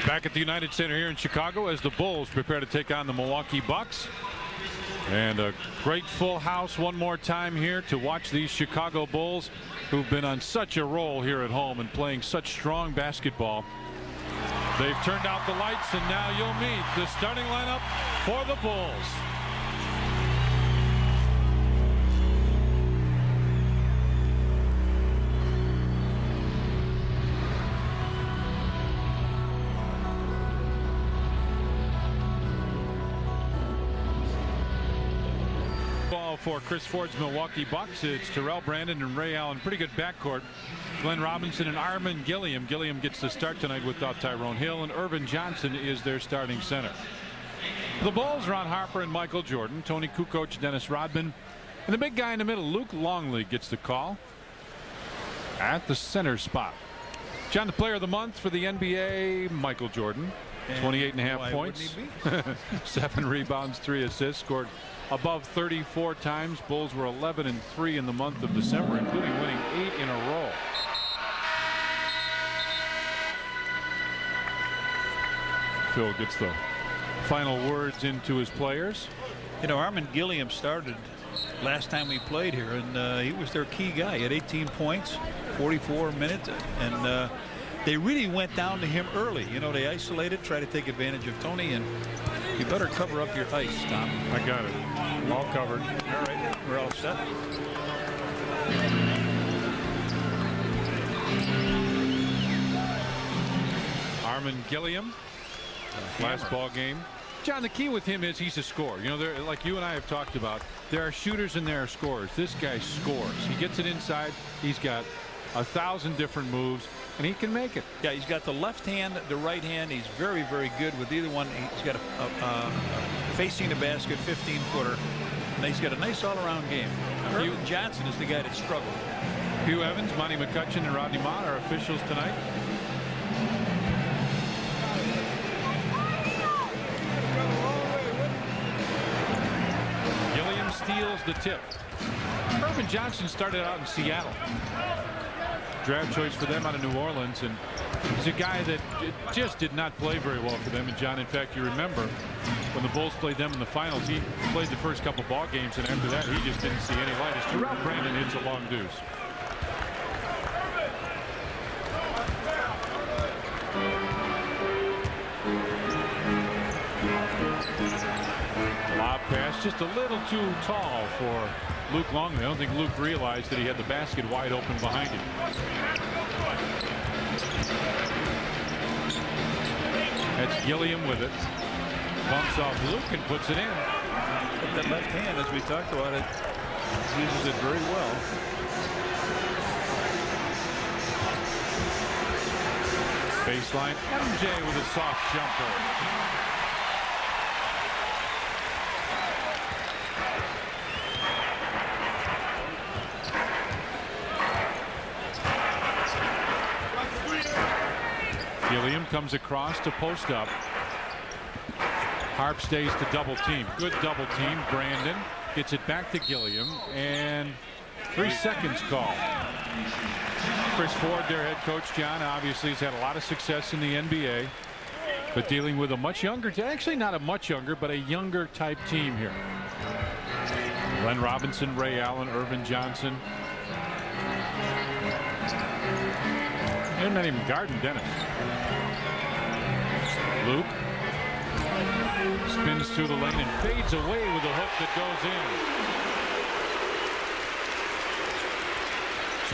Back at the United Center here in Chicago as the Bulls prepare to take on the Milwaukee Bucks. And a great full house one more time here to watch these Chicago Bulls, who've been on such a roll here at home and playing such strong basketball. They've turned out the lights, and now you'll meet the starting lineup for the Bulls. For Chris Ford's Milwaukee Bucks, it's Terrell Brandon and Ray Allen. Pretty good backcourt. Glenn Robinson and Armin Gilliam. Gilliam gets the start tonight without Tyrone Hill, and Irvin Johnson is their starting center. The Bulls, Ron Harper and Michael Jordan. Tony Kukoc, Dennis Rodman, and the big guy in the middle, Luke Longley, gets the call at the center spot. John, the player of the month for the NBA, Michael Jordan. 28.5 points, 7 rebounds, 3 assists, scored above 34 times. Bulls were 11-3 in the month of December, including winning 8 in a row. Phil gets the final words into his players. You know, Armin Gilliam started last time we played here, and he was their key guy. He had 18 points, 44 minutes, and they really went down to him early. You know, they isolated, tried to take advantage of Tony, and you better cover up your ice, Tom. I got it. All covered. All right, we're all set. Armin Gilliam, last ball game. John, the key with him is he's a scorer. You know, like you and I have talked about, there are shooters and there are scorers. This guy scores. He gets it inside. He's got 1,000 different moves, and he can make it. Yeah, he's got the left hand, the right hand. He's very, very good with either one. He's got a facing the basket 15-footer, and he's got a nice all-around game. Irvin Johnson is the guy that struggled. Hugh Evans, Monty McCutcheon, and Rodney Mott are officials tonight. Gilliam steals the tip. Irvin Johnson started out in Seattle. Draft choice for them out of New Orleans, and he's a guy that just did not play very well for them. And John, in fact, you remember when the Bulls played them in the finals, he played the first couple ball games, and after that he just didn't see any light as Terrell Brandon hits a long deuce. Lob pass just a little too tall for Luke Longley. I don't think Luke realized that he had the basket wide open behind him. That's Gilliam with it. Bumps off Luke and puts it in. But that left hand, as we talked about it, uses it very well. Baseline, MJ with a soft jumper. Gilliam comes across to post up. Harp stays to double team. Good double team. Brandon gets it back to Gilliam, and 3 seconds call. Chris Ford, their head coach, John, obviously has had a lot of success in the NBA, but dealing with a much younger, actually not a much younger, but a younger type team here. Glenn Robinson, Ray Allen, Irvin Johnson. They're not even guarding Dennis. Luke spins through the lane and fades away with a hook that goes in.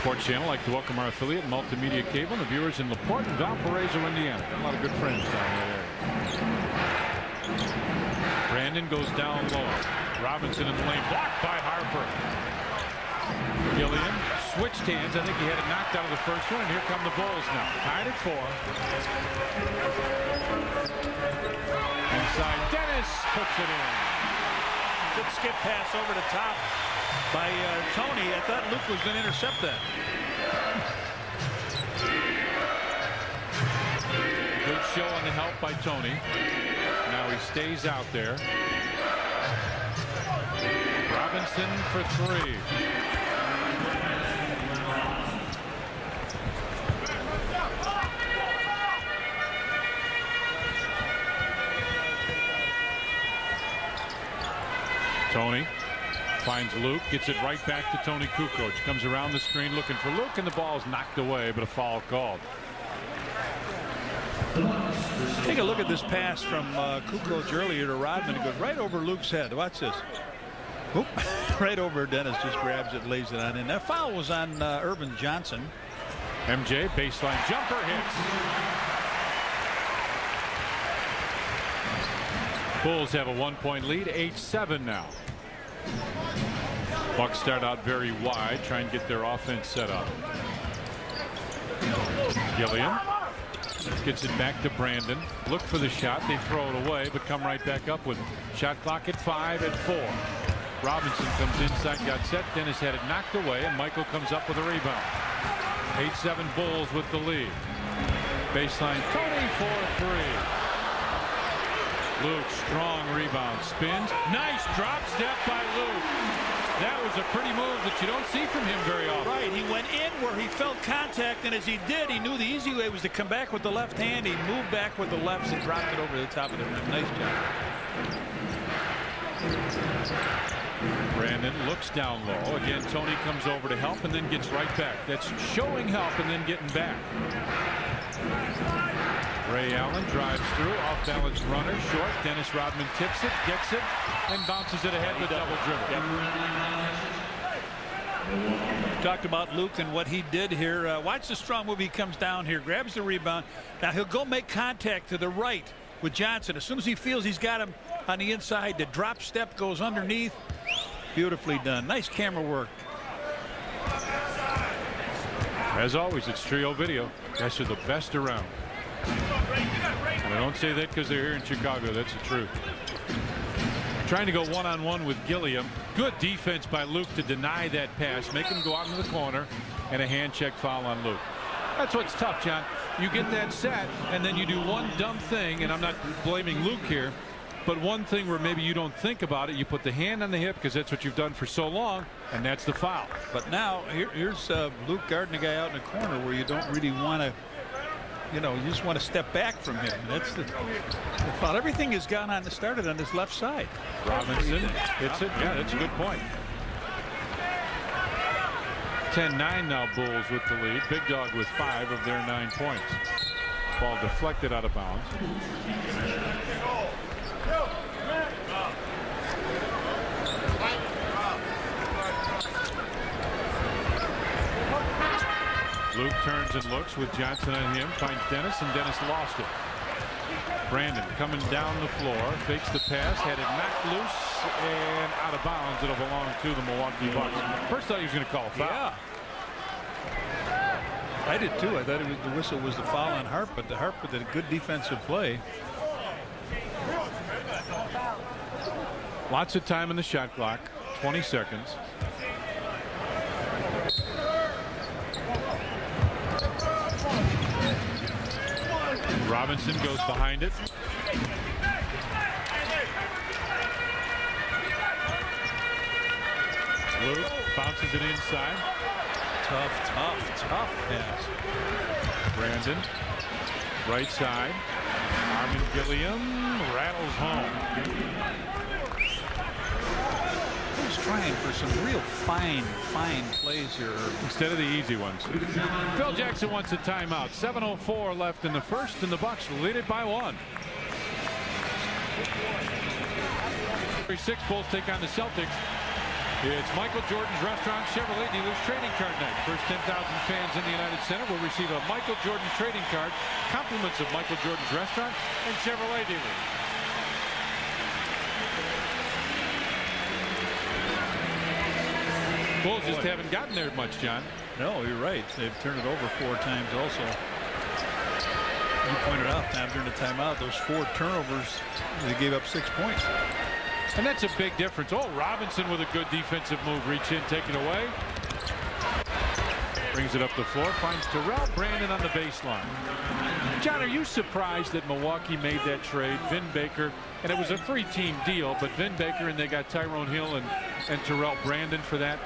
Sports Channel like to welcome our affiliate Multimedia Cable and the viewers in LaPorte and Valparaiso, Indiana. Got a lot of good friends down there. Brandon goes down low. Robinson in the lane, blocked by Harper. Gilliam switched hands. I think he had it knocked out of the first one, and here come the Bulls now. Tied at 4. Inside, Dennis puts it in. Good skip pass over the top by Tony. I thought Luke was going to intercept that. Good show on the help by Tony. Now he stays out there. Robinson for 3. Tony finds Luke, gets it right back to Tony Kukoc. Comes around the screen looking for Luke, and the ball is knocked away, but a foul called. Take a look at this pass from Kukoc earlier to Rodman. It goes right over Luke's head. Watch this. Oop. Right over. Dennis just grabs it, lays it on in. That foul was on Irvin Johnson. MJ baseline jumper hits. Bulls have a 1-point lead, 8-7 now. Bucks start out very wide, try and get their offense set up. Gilliam gets it back to Brandon. Look for the shot. They throw it away, but come right back up with it. Shot clock at 5 at 4. Robinson comes inside, got set. Dennis had it knocked away, and Michael comes up with a rebound. 8-7 Bulls with the lead. Baseline, Tony for 3. Luke, strong rebound, spins. Nice drop step by Luke. That was a pretty move that you don't see from him very often. Right, he went in where he felt contact, and as he did, he knew the easy way was to come back with the left hand. He moved back with the left and dropped it over the top of the rim. Nice job. Brandon looks down low. Again, Tony comes over to help and then gets right back. That's showing help and then getting back. Ray Allen drives through, off-balance runner, short. Dennis Rodman tips it, gets it, and bounces it ahead with a double dribble. Talked about Luke and what he did here. Watch the strong move. He comes down here, grabs the rebound. Now he'll go make contact to the right with Johnson. As soon as he feels he's got him on the inside, the drop step goes underneath. Beautifully done. Nice camera work. As always, it's Trio Video. Guys are the best around. And I don't say that because they're here in Chicago. That's the truth. Trying to go one-on-one with Gilliam. Good defense by Luke to deny that pass, make him go out into the corner, and a hand check foul on Luke. That's what's tough, John. You get that set, and then you do one dumb thing, and I'm not blaming Luke here, but one thing where maybe you don't think about it, you put the hand on the hip because that's what you've done for so long, and that's the foul. But now here's Luke guarding a guy out in the corner where you don't really want to, you just want to step back from him. That's the foul. Everything has gone on. Started on his left side. Robinson hits it. Yeah, that's a good point. 10-9 now Bulls with the lead. Big Dog with 5 of their 9 points. Ball deflected out of bounds. Luke turns and looks with Johnson on him, finds Dennis, and Dennis lost it. Brandon coming down the floor, fakes the pass, had it knocked loose and out of bounds. It'll belong to the Milwaukee Bucks. First thought he was going to call a foul. Yeah. I did too. I thought the whistle was the foul on Harp, but the Harp did a good defensive play. Lots of time in the shot clock, 20 seconds. Robinson goes behind it. Luke bounces it inside. Tough pass. Brandon, right side. Armin Gilliam rattles home. He's trying for some real fine plays here instead of the easy ones. Phil Jackson wants a timeout. 7:04 left in the first, and the Bucks lead it by 1. 6 Bulls take on the Celtics. It's Michael Jordan's Restaurant Chevrolet Dealers Trading Card Night. First 10,000 fans in the United Center will receive a Michael Jordan trading card, compliments of Michael Jordan's Restaurant and Chevrolet Dealers. Bulls just haven't gotten there much, John. No, you're right. They've turned it over 4 times also. You pointed out, Tom, during the timeout, those 4 turnovers, they gave up 6 points. And that's a big difference. Oh, Robinson with a good defensive move. Reach in, take it away. Brings it up the floor. Finds Terrell Brandon on the baseline. John, are you surprised that Milwaukee made that trade? Vin Baker, and it was a 3-team deal, but Vin Baker and they got Tyrone Hill and Terrell Brandon for that.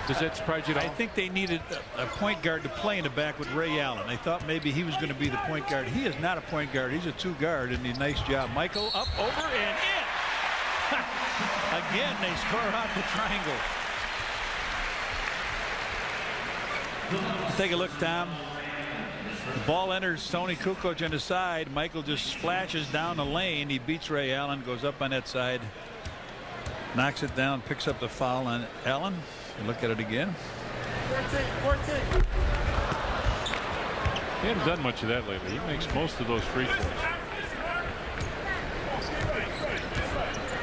Does that surprise you at all? I think they needed a point guard to play in the back with Ray Allen. They thought maybe he was going to be the point guard. He is not a point guard. He's a 2 guard, and a nice job. Michael up, over, and in. Again, they score out the triangle. Take a look, Tom. The ball enters Tony Kukoc on the side. Michael just flashes down the lane. He beats Ray Allen, goes up on that side, knocks it down, picks up the foul on Allen. You look at it again. 14. He hasn't done much of that lately. He makes most of those free throws.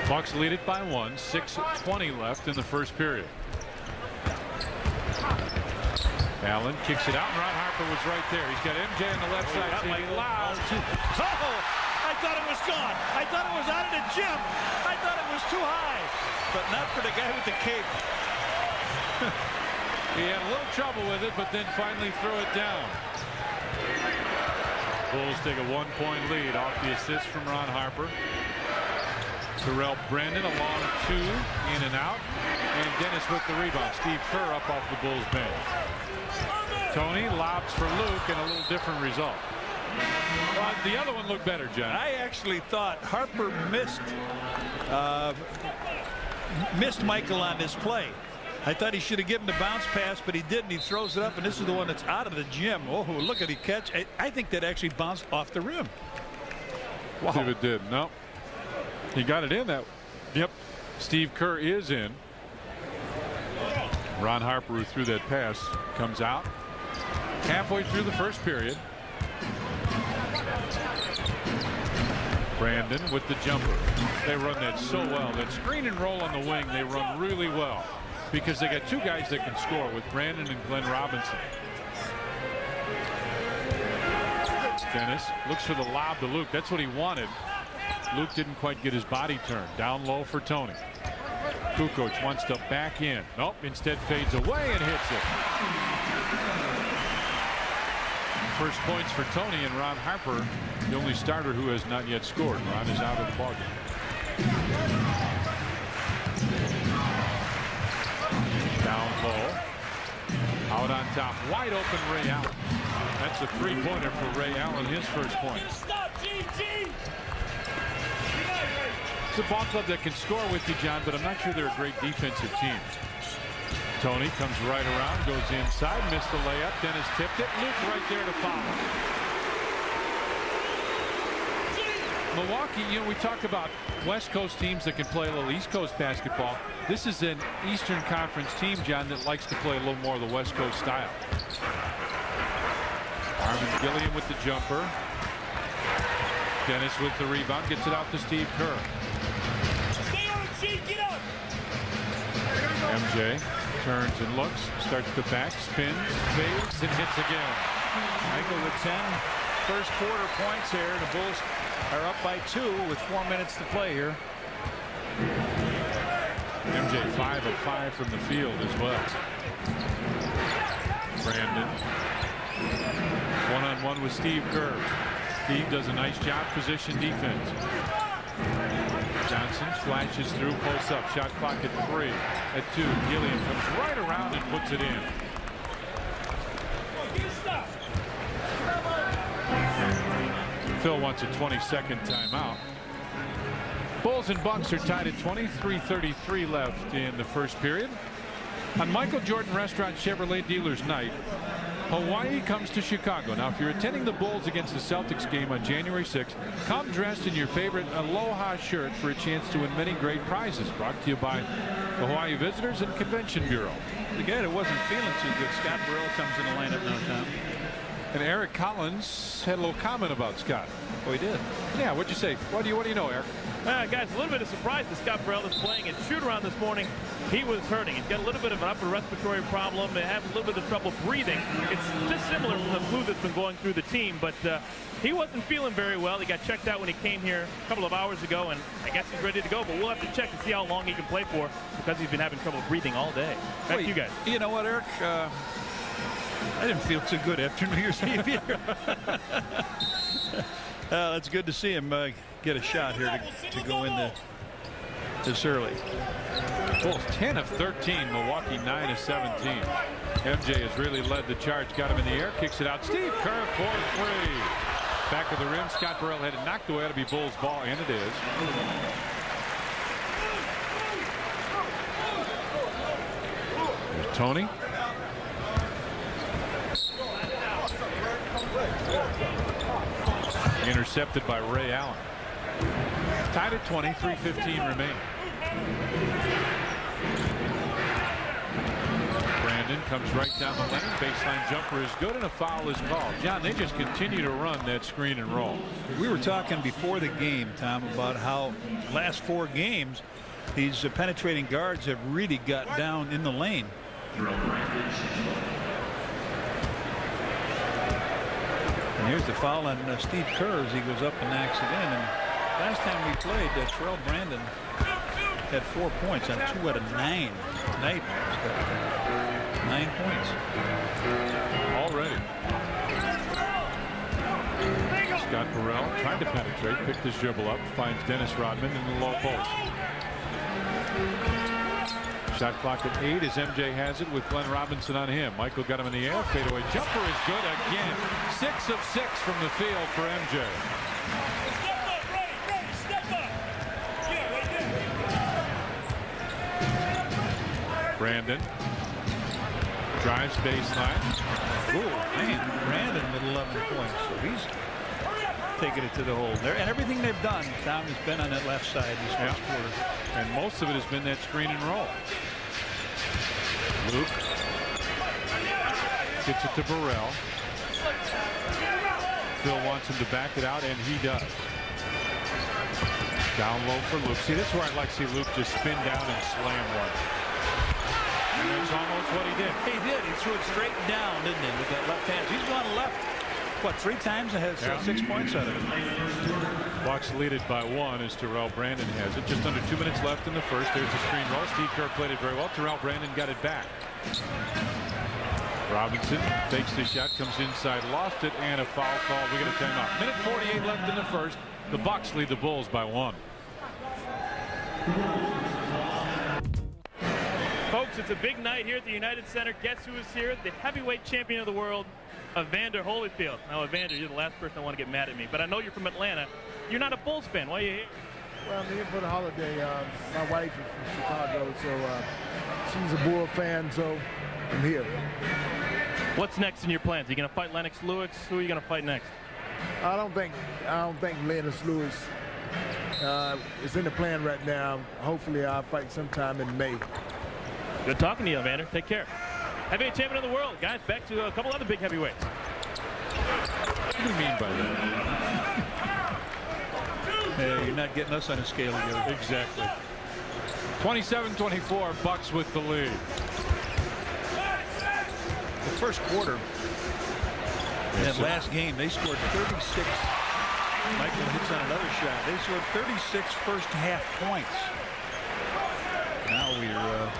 Bucks lead it by 1. 6:20 left in the first period. Allen kicks it out, and Ron Harper was right there. He's got MJ on the left side. So he allows. Oh, I thought it was gone. I thought it was out of the gym. I thought it was too high, but not for the guy with the cape. He had a little trouble with it, but then finally threw it down. Bulls take a 1-point lead off the assist from Ron Harper. Terrell Brandon a long 2 in and out, and Dennis with the rebound. Steve Kerr up off the Bulls bench. Tony lobs for Luke, and a little different result. The other one looked better, John. I actually thought Harper missed Michael on this play. I thought he should have given the bounce pass, but he didn't. He throws it up, and this is the one that's out of the gym. Oh, look at the catch. I think that actually bounced off the rim. Wow. See if it did. No. He got it in that. Yep. Steve Kerr is in. Ron Harper, who threw that pass, comes out halfway through the first period. Brandon with the jumper. They run that so well. That screen and roll on the wing, they run really well because they got two guys that can score with Brandon and Glenn Robinson. Dennis looks for the lob to Luke. That's what he wanted. Luke didn't quite get his body turned. Down low for Tony. Kukoc wants to back in. Nope, instead fades away and hits it. First points for Tony, and Ron Harper, the only starter who has not yet scored. Ron is out of the ballgame. Down low. Out on top. Wide open Ray Allen. That's a three-pointer for Ray Allen, his first point. It's a ball club that can score with you, John, but I'm not sure they're a great defensive team. Tony comes right around, goes inside, missed the layup. Dennis tipped it. Luke right there to follow. Milwaukee, you know, we talk about West Coast teams that can play a little East Coast basketball. This is an Eastern Conference team, John, that likes to play a little more of the West Coast style. Armin Gilliam with the jumper. Dennis with the rebound, gets it out to Steve Kerr. MJ turns and looks, starts to back, spins, fades, and hits again. Michael with 10 first quarter points here. The Bulls are up by 2 with 4 minutes to play here. MJ 5 of 5 from the field as well. Brandon one-on-one with Steve Kerr. Steve does a nice job position defense. Johnson flashes through, posts up, shot clock at 3. At 2, Gilliam comes right around and puts it in. Phil wants a 22nd timeout. Bulls and Bucks are tied at 23:33 left in the first period. On Michael Jordan Restaurant Chevrolet Dealers Night, Hawaii comes to Chicago. Now, if you're attending the Bulls against the Celtics game on January 6th, come dressed in your favorite Aloha shirt for a chance to win many great prizes. Brought to you by the Hawaii Visitors and Convention Bureau. The guy that wasn't feeling too good, Scott Burrell, comes in the lineup now, Tom. And Eric Collins had a little comment about Scott. Oh, he did? Yeah, what'd you say? What do you know, Eric? Guys, a little bit of surprise that Scott Burrell is playing. At shoot-around this morning, he was hurting. He's got a little bit of an upper respiratory problem. They have a little bit of trouble breathing. It's just similar to the flu that's been going through the team, but he wasn't feeling very well. He got checked out when he came here a couple of hours ago, and I guess he's ready to go, but we'll have to check to see how long he can play for because he's been having trouble breathing all day. Back to you guys. You know what, Eric? I didn't feel too good after New Year's Eve either. It's good to see him get a shot here to go in this early. Bulls 10 of 13, Milwaukee 9 of 17. MJ has really led the charge, got him in the air, kicks it out. Steve Kerr for 3. Back of the rim, Scott Burrell had it knocked away. It'll be Bulls ball, and it is. Tony. Intercepted by Ray Allen. Tied at 20, 3:15 remaining. Brandon comes right down the lane. Baseline jumper is good and a foul is called. John, they just continue to run that screen and roll. We were talking before the game, Tom, about how last 4 games these penetrating guards have really got down in the lane. And here's the foul on Steve Kerr as he goes up and knocks it in. And last time we played, Terrell Brandon had 4 points on 2 out of 9. Tonight, he's got 9 points already. Scott Burrell trying to penetrate, picked his dribble up, finds Dennis Rodman in the low post. Shot clock at 8 as MJ has it with Glenn Robinson on him. Michael got him in the air. Fadeaway jumper is good again. 6 of 6 from the field for MJ. Brandon drives baseline. Oh man, Brandon with 11 points. So he's taking it to the hole there, and everything they've done, Tom, has been on that left side this first quarter, and most of it has been that screen and roll. Luke gets it to Burrell. Phil wants him to back it out, and he does. Down low for Luke. See, this is where I'd like to see Luke just spin down and slam one. And that's almost what he did. He did. He threw it straight down, didn't he, with that left hand. He's gone left, what, 3 times and has 6 points out of it. Bucks lead it by 1 as Terrell Brandon has it. Just under 2 minutes left in the first. There's the screen roll. Steve Kerr played it very well. Terrell Brandon got it back. Robinson fakes the shot, comes inside, lost it, and a foul call. We get a timeout. Minute 48 left in the first. The Bucks lead the Bulls by 1. Folks, it's a big night here at the United Center. Guess who is here? The heavyweight champion of the world, Evander Holyfield. Now, Evander, you're the last person I want to get mad at me, but I know you're from Atlanta. You're not a Bulls fan. Why are you here? Well, I'm here for the holiday. My wife is from Chicago, so she's a Bull fan, so I'm here. What's next in your plans? Are you going to fight Lennox Lewis? Who are you going to fight next? I don't think Lennox Lewis is in the plan right now. Hopefully, I'll fight sometime in May. Good talking to you, Evander. Take care. Heavyweight champion of the world, guys. Back to a couple other big heavyweights. What do you mean by that? Hey, you're not getting us on a scale together. Exactly. 27-24, Bucks with the lead. The first quarter, that last game, they scored 36. Michael hits on another shot. They scored 36 first half points. Now we're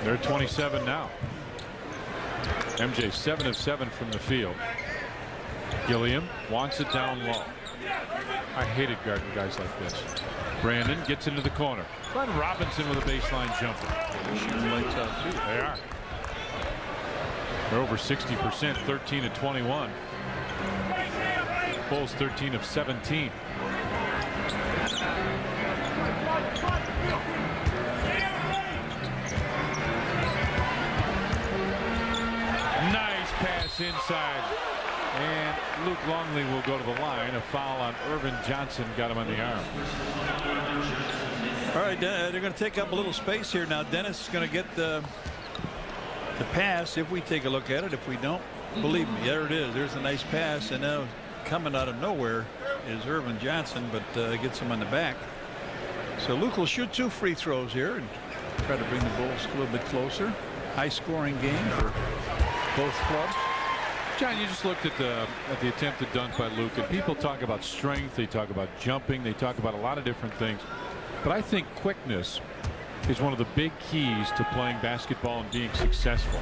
they're 27 now. MJ 7 of 7 from the field. Gilliam wants it down low. I hated guarding guys like this. Brandon gets into the corner. Glenn Robinson with a baseline jumper. They're shooting lights out too. They are. They're over 60%, 13 of 21. Bulls 13 of 17. Nice pass inside. And Luke Longley will go to the line. A foul on Irvin Johnson got him on the arm. All right, they're going to take up a little space here now. Dennis is going to get the pass if we take a look at it. If we don't, believe me, there it is. There's a nice pass, and now coming out of nowhere is Irvin Johnson, but gets him on the back. So Luke will shoot 2 free throws here and try to bring the Bulls a little bit closer. High-scoring game for both clubs. John, you just looked at the attempted dunk by Luke, and people talk about strength, they talk about jumping, they talk about a lot of different things. But I think quickness is one of the big keys to playing basketball and being successful.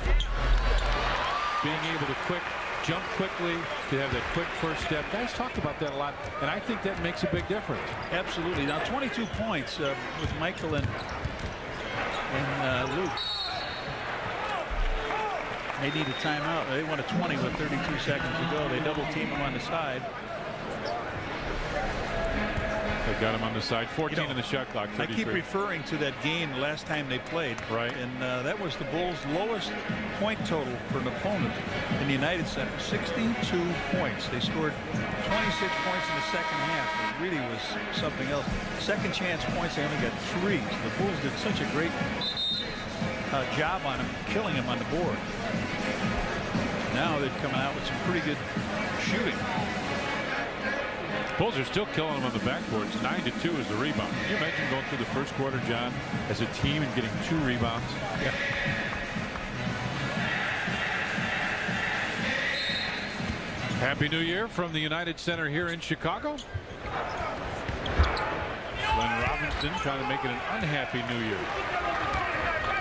Being able to jump quickly, to have that quick first step. Guys talk about that a lot, and I think that makes a big difference. Absolutely. Now 22 points with Michael and Luke. They need a timeout. They want a 20 with 32 seconds to go. They double team him on the side. They got him on the side. 14 in the shot clock. I keep referring to that game last time they played. Right. And that was the Bulls' lowest point total for an opponent in the United Center. 62 points. They scored 26 points in the second half. It really was something else. Second chance points, they only got 3. So the Bulls did such a great job on him, killing him on the board. Now they've come out with some pretty good shooting. Bulls are still killing them on the backboards. 9-2 is the rebound. Can you imagine going through the first quarter, John, as a team and getting 2 rebounds? Yeah. Happy New Year from the United Center here in Chicago. Glenn Robinson trying to make it an unhappy New Year.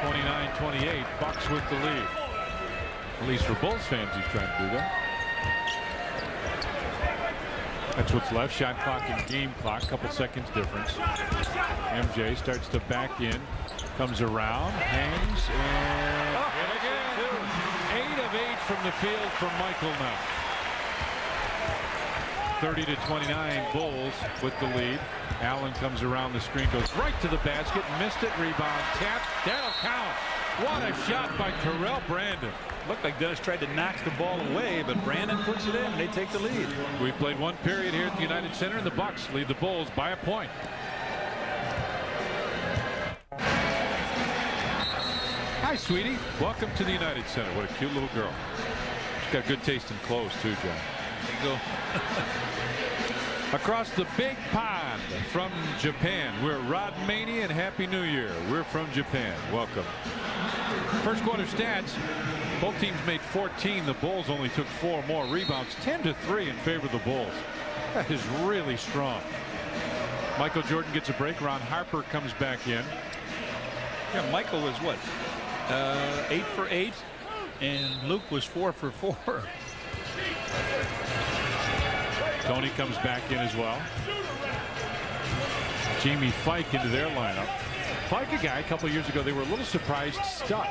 29-28, Bucks with the lead. At least for Bulls fans, he's trying to do that. That's what's left. Shot clock and game clock. Couple seconds difference. MJ starts to back in. Comes around. Hangs. And again. 8 of 8 from the field from Michael now. 30-29 Bulls with the lead. Allen comes around the screen. Goes right to the basket. Missed it. Rebound. Tap. That'll count. What a shot by Terrell Brandon. Looked like Dennis tried to knock the ball away, but Brandon puts it in and they take the lead. We played 1 period here at the United Center, and the Bucks lead the Bulls by a point. Hi, sweetie. Welcome to the United Center. What a cute little girl. She's got good taste in clothes, too, John. There you go. Across the big pond from Japan, we're Rod Maney and Happy New Year. We're from Japan. Welcome. First quarter stats. Both teams made 14. The Bulls only took 4 more rebounds. 10-3 in favor of the Bulls. That is really strong. Michael Jordan gets a break. Ron Harper comes back in. Yeah, Michael was what? 8 for 8, and Luke was 4 for 4. Tony comes back in as well. Jamie Fike into their lineup. Fike, a guy a couple years ago they were a little surprised stuck.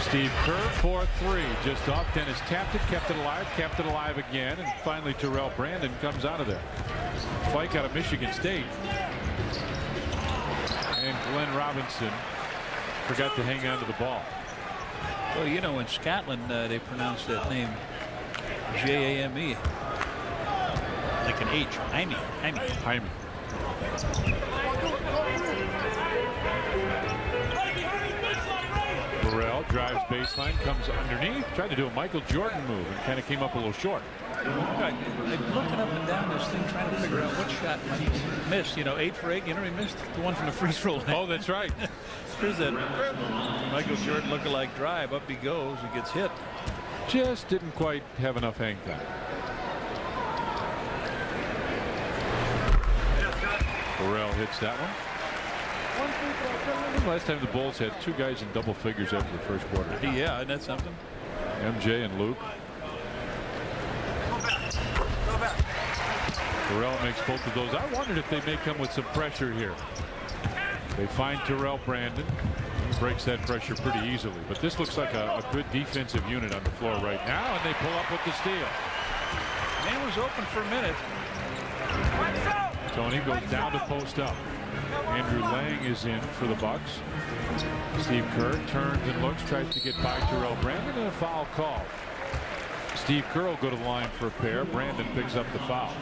Steve Kerr for 3, just off. Dennis tapped it, kept it alive again, and finally Terrell Brandon comes out of there. Fike out of Michigan State. And Glenn Robinson forgot to hang on to the ball. Well, you know, in Scotland they pronounce that name J-A-M-E, like an H. Jaime. Burrell drives baseline, comes underneath, tried to do a Michael Jordan move and kind of came up a little short. I'm looking up and down this thing trying to figure out what shot he missed. You know, 8 for 8. You know, he missed the one from the free throw line. Oh, that's right. Here's that Michael Jordan lookalike drive. Up he goes. He gets hit. Just didn't quite have enough hang time. Burrell hits that one. Last time the Bulls had 2 guys in double figures after the first quarter. Yeah, isn't that something? MJ and Luke. Burrell makes both of those. I wondered if they may come with some pressure here. They find Terrell Brandon. He breaks that pressure pretty easily. But this looks like a good defensive unit on the floor right now, and they pull up with the steal. Man was open for a minute. Tony goes down to post up. Andrew Lang is in for the Bucks. Steve Kerr turns and looks, tries to get by Terrell Brandon, and a foul call. Steve Kerr will go to the line for a pair. Brandon picks up the foul.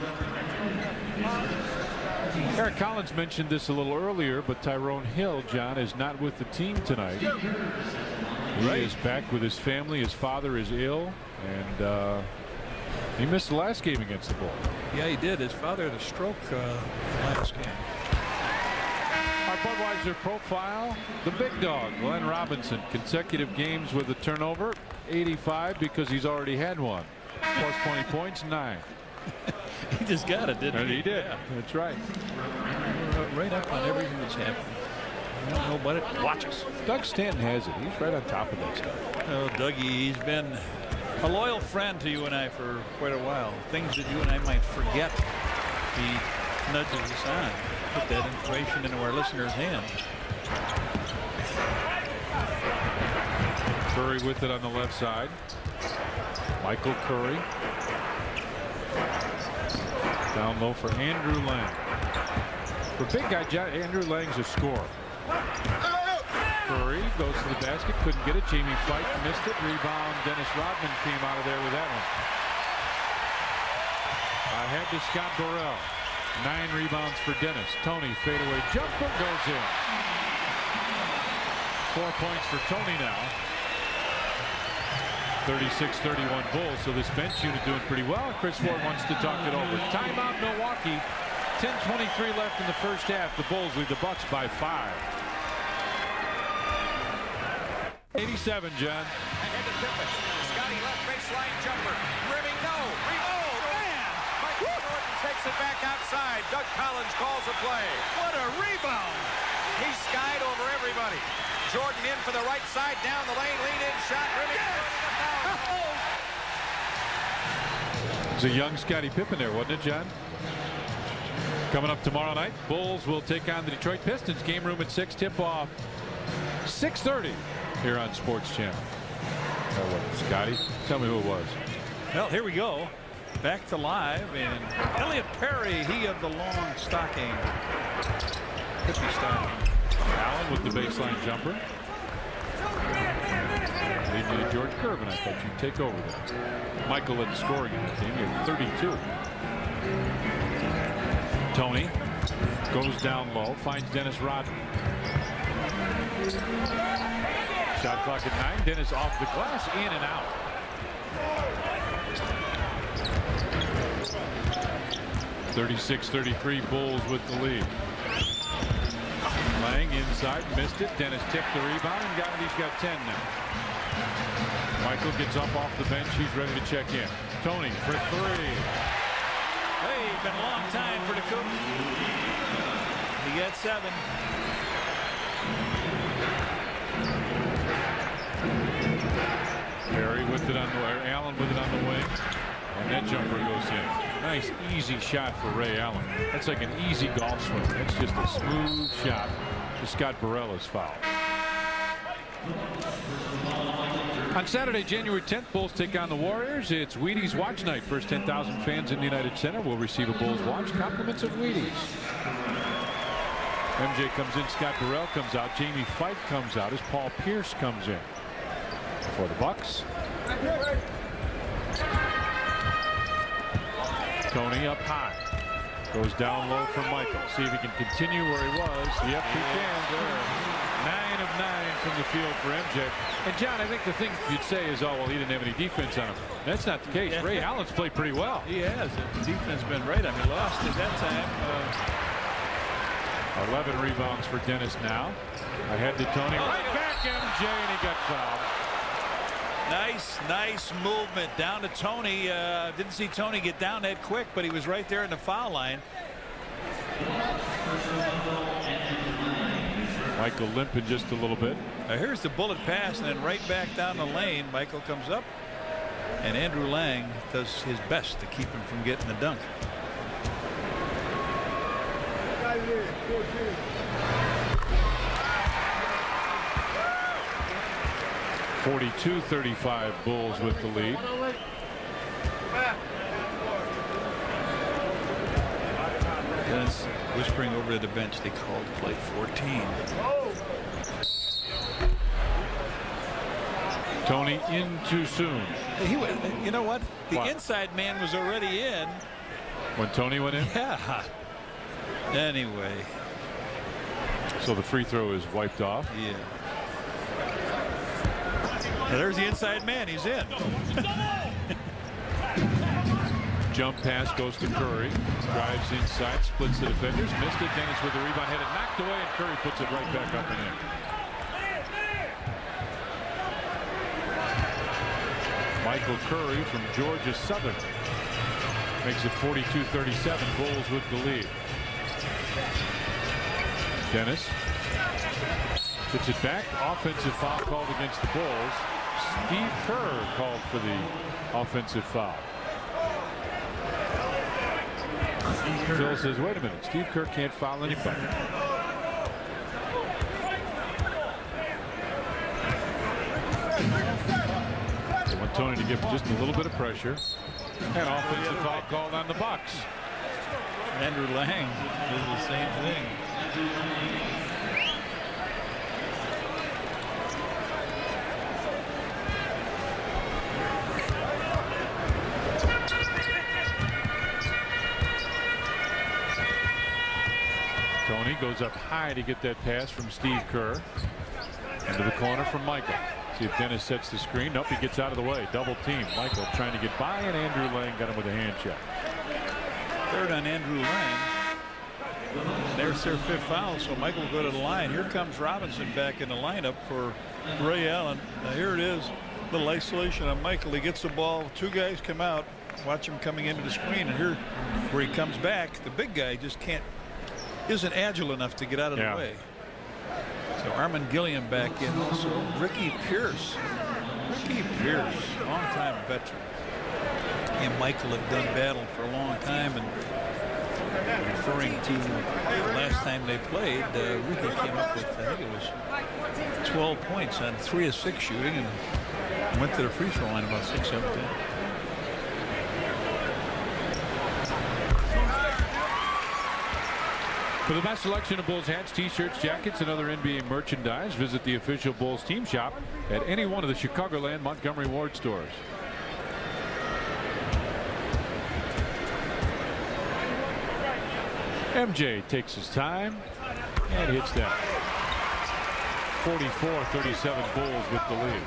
Eric Collins mentioned this a little earlier, but Tyrone Hill, John, is not with the team tonight. He is back with his family. His father is ill, and he missed the last game against the Bulls. Yeah, he did. His father had a stroke last game. Our Budweiser profile, the big dog, Glenn Robinson. Consecutive games with a turnover, 85 because he's already had one. Plus 20 points, 9. He just got it, didn't he? He did. Yeah. That's right. Right up on everything that's happening. I don't know about it. Watch us. Doug Stanton has it. He's right on top of that stuff. Oh, Dougie, he's been a loyal friend to you and I for quite a while. Things that you and I might forget, he nudges us on. Put that information into our listeners' hands. Curry with it on the left side. Michael Curry. Down low for Andrew Lang. For big guy, Andrew Lang's a scorer. Curry goes to the basket, couldn't get it. Jamie Fight missed it. Rebound. Dennis Rodman came out of there with that one. Ahead to Scott Burrell. 9 rebounds for Dennis. Tony fadeaway jumper goes in. 4 points for Tony now. 36-31 Bulls. So this bench unit doing pretty well. Chris Ford wants to talk it over. Timeout Milwaukee. 10:23 left in the first half. The Bulls lead the Bucks by 5. 87, John. Ahead to Pippen. Scotty left baseline jumper. Rimming no. Oh, man. Michael Jordan takes it back outside. Doug Collins calls a play. What a rebound. He skied over everybody. Jordan in for the right side. Down the lane. Lean in shot. Rimming. Yes. It was a young Scottie Pippen there, wasn't it, John? Coming up tomorrow night, Bulls will take on the Detroit Pistons. Game room at 6. Tip-off 6:30 here on Sports Channel. Oh, what, Scotty? Tell me who it was. Well, here we go. Back to live, and Elliot Perry, he of the long stocking. Hippie stocking. Allen with the baseline jumper. Lead you to George Gervin. I thought you'd take over there. Michael led the scoring in the team. He had 32. Tony goes down low, finds Dennis Rodman. Shot clock at 9. Dennis off the glass, in and out. (36-33) Bulls with the lead. Lang inside, missed it. Dennis tipped the rebound and got it. He's got 10 now. Michael gets up off the bench. He's ready to check in. Tony for 3. Hey, been a long time for the coach. He got 7. Perry with it on the Allen with it on the wing, and that jumper goes in. Nice easy shot for Ray Allen. That's like an easy golf swing. That's just a smooth shot to Scott Burrell's foul. On Saturday, January 10th, Bulls take on the Warriors. It's Wheaties Watch Night. First 10,000 fans in the United Center will receive a Bulls watch. Compliments of Wheaties. MJ comes in. Scott Burrell comes out. Jamie Fight comes out as Paul Pierce comes in for the Bucks. Tony up high. Goes down low for Michael. See if he can continue where he was. Yep, he can. 9 of 9 from the field for MJ. And John, I think the thing you'd say is, oh, well, he didn't have any defense on him. That's not the case. Yeah. Ray Allen's played pretty well. He has. The defense been right. I mean, lost at that time. 11 rebounds for Dennis now. Ahead to Tony. Right back, MJ, and he got fouled. Nice movement down to Tony. Didn't see Tony get down that quick, but he was right there in the foul line. Michael limping just a little bit. Here's the bullet pass, and then right back down the lane. Michael comes up, and Andrew Lang does his best to keep him from getting the dunk. (42-35) Bulls with the lead. Dennis whispering over to the bench. They called play 14. Tony in too soon. You know what? The inside man was already in when Tony went in. Yeah. Anyway. So the free throw is wiped off. Yeah. Now there's the inside man. He's in. Jump pass goes to Curry. Drives inside, splits the defenders. Missed it. Dennis with the rebound, had it knocked away, and Curry puts it right back up and in. Michael Curry from Georgia Southern makes it 42-37. Bulls with the lead. Dennis gets it back. Offensive foul called against the Bulls. Steve Kerr called for the offensive foul. Phil says, wait a minute, Steve Kerr can't foul anybody. They want Tony to give just a little bit of pressure. And offensive foul called on the Bucks. Andrew Lang did the same thing. Tony goes up high to get that pass from Steve Kerr. Into the corner from Michael. See if Dennis sets the screen. Nope, he gets out of the way. Double team. Michael trying to get by, and Andrew Lang got him with a hand check. Third on Andrew Lang. There's their fifth foul, so Michael will go to the line. Here comes Robinson back in the lineup for Ray Allen. Now here it is. Little isolation on Michael. He gets the ball. Two guys come out. Watch him coming into the screen. And here where he comes back, the big guy just isn't agile enough to get out of the way. So Armin Gilliam back in. Also Ricky Pierce. Ricky Pierce, longtime veteran. He and Michael have done battle for a long time, and referring to the last time they played, Ricky came up with, I think it was 12 points on 3 of 6 shooting, and went to the free throw line about 6 of 10. For the best selection of Bulls hats, t-shirts, jackets, and other NBA merchandise, visit the official Bulls team shop at any one of the Chicagoland Montgomery Ward stores. MJ takes his time and hits that. 44-37 Bulls with the lead.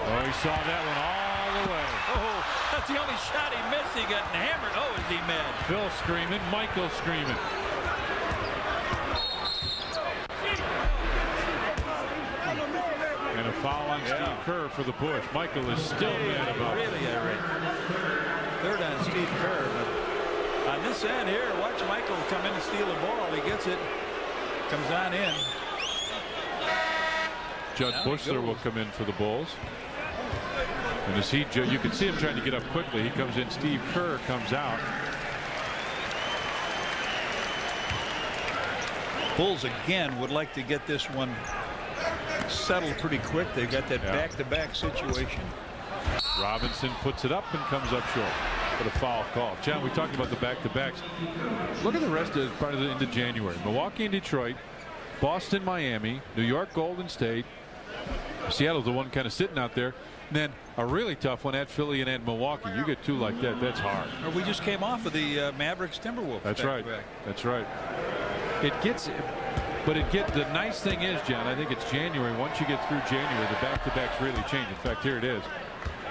Oh, he saw that one all the way. Oh, that's the only shot he missed. He got hammered. Oh, is he mad? Phil screaming, Michael screaming. And a foul on Steve Kerr for the push. Michael is still mad about it. Really irate. Third on Steve Kerr, but on this end here, watch Michael come in and steal the ball. He gets it, comes on in. Judd Bushler will come in for the Bulls. And as you can see him trying to get up quickly. He comes in. Steve Kerr comes out. Bulls again would like to get this one settled pretty quick. They got that back-to-back situation. Robinson puts it up and comes up short. But a foul call. John, we talked about the back-to-backs. Look at the rest of part of the into January. Milwaukee and Detroit, Boston, Miami, New York, Golden State. Seattle's the one kind of sitting out there. And then a really tough one at Philly and at Milwaukee. You get two like that, that's hard. We just came off of the Mavericks Timberwolves. That's right. That's right. It gets, but the nice thing is, John, I think it's January. Once you get through January, the back-to-backs really change. In fact, here it is.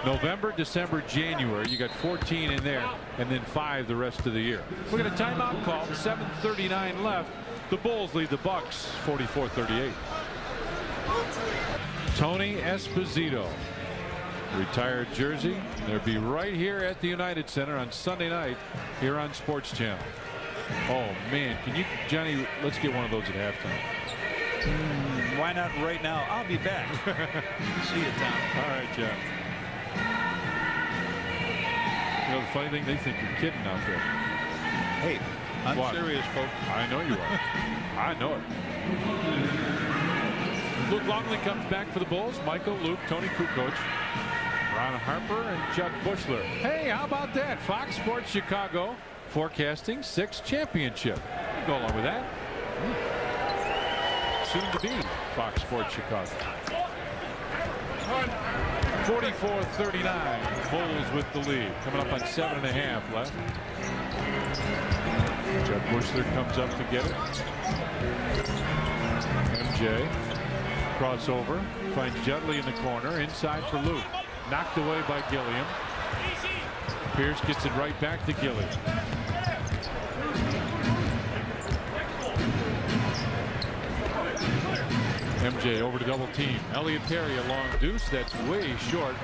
November, December, January. You got 14 in there, and then 5 the rest of the year. We got a timeout call. 7:39 left. The Bulls lead the Bucks 44-38. Tony Esposito, retired jersey. They'll be right here at the United Center on Sunday night here on Sports Channel. Oh man, can you, Johnny? Let's get one of those at halftime. Why not right now? I'll be back. See you, Tom. All right, John. You know, the funny thing, they think you're kidding out there. Hey, I'm serious, folks. I know you are. I know it. Luke Longley comes back for the Bulls. Michael, Luke, Tony Kukoc, Ron Harper, and Judd Bushler. Hey, how about that? Fox Sports Chicago forecasting 6th championship. You go along with that. Soon to be Fox Sports Chicago. 44-39. Bulls with the lead. Coming up on 7.5 left. Judd Bushler comes up to get it. MJ crossover. Finds Judley in the corner. Inside for Luke. Knocked away by Gilliam. Pierce gets it right back to Gilliam. MJ over to double team. Elliot Perry a long deuce. That's way short.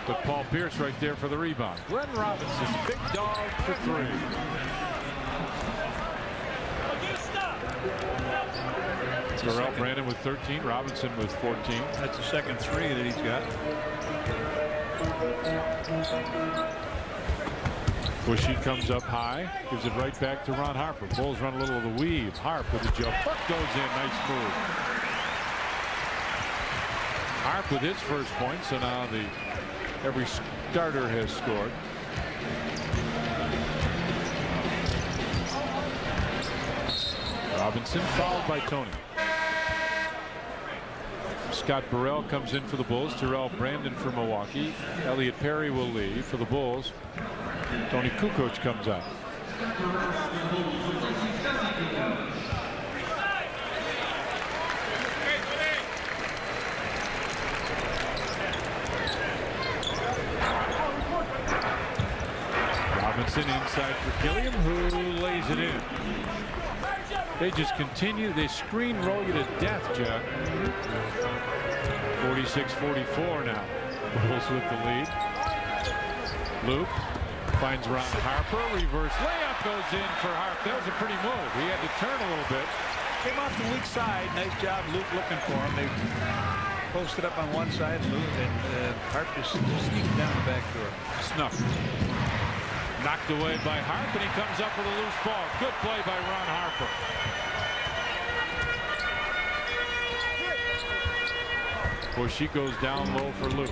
But Paul Pierce right there for the rebound. Glenn Robinson, big dog for 3. Terrell Brandon with 13. Robinson with 14. That's the second 3 that he's got. Bushy comes up high, gives it right back to Ron Harper. Bulls run a little of the weave. Harp with the jump. Goes in. Nice move. Harp with his first point. So now every starter has scored. Robinson fouled by Tony. Scott Burrell comes in for the Bulls. Terrell Brandon for Milwaukee. Elliot Perry will leave for the Bulls. Tony Kukoc comes out. Robinson inside for Gilliam, who lays it in. They just continue. They screen roll you to death, Jack. 46-44 now. Bulls with the lead. Luke finds Ron Harper. Reverse layup goes in for Harper. That was a pretty move. He had to turn a little bit. Came off the weak side. Nice job, Luke, looking for him. They posted up on one side, Luke, and Harper just sneaked down the back door. Snuffed. Knocked away by Harp, and he comes up with a loose ball. Good play by Ron Harper. Bushy goes down low for Luke.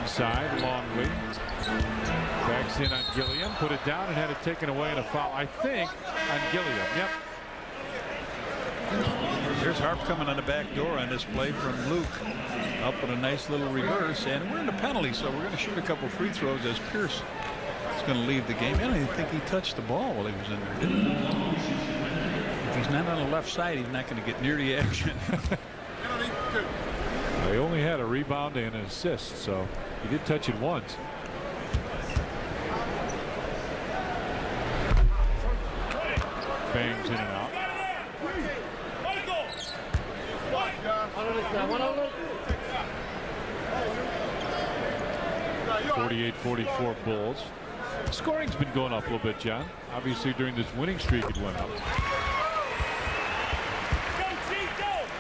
Inside, Longley. Backs in on Gilliam. Put it down and had it taken away in a foul, I think, on Gilliam. Yep. There's Harp coming on the back door on this play from Luke. Up with a nice little reverse, and we're in the penalty, so we're going to shoot a couple free throws as Pierce is going to leave the game. I don't even think he touched the ball while he was in there, did he? If he's not on the left side, he's not going to get near the action. They only had a rebound and an assist, so he did touch it once. Bangs in and out. 48-44 Bulls. Scoring's been going up a little bit, John. Obviously, during this winning streak, it went up.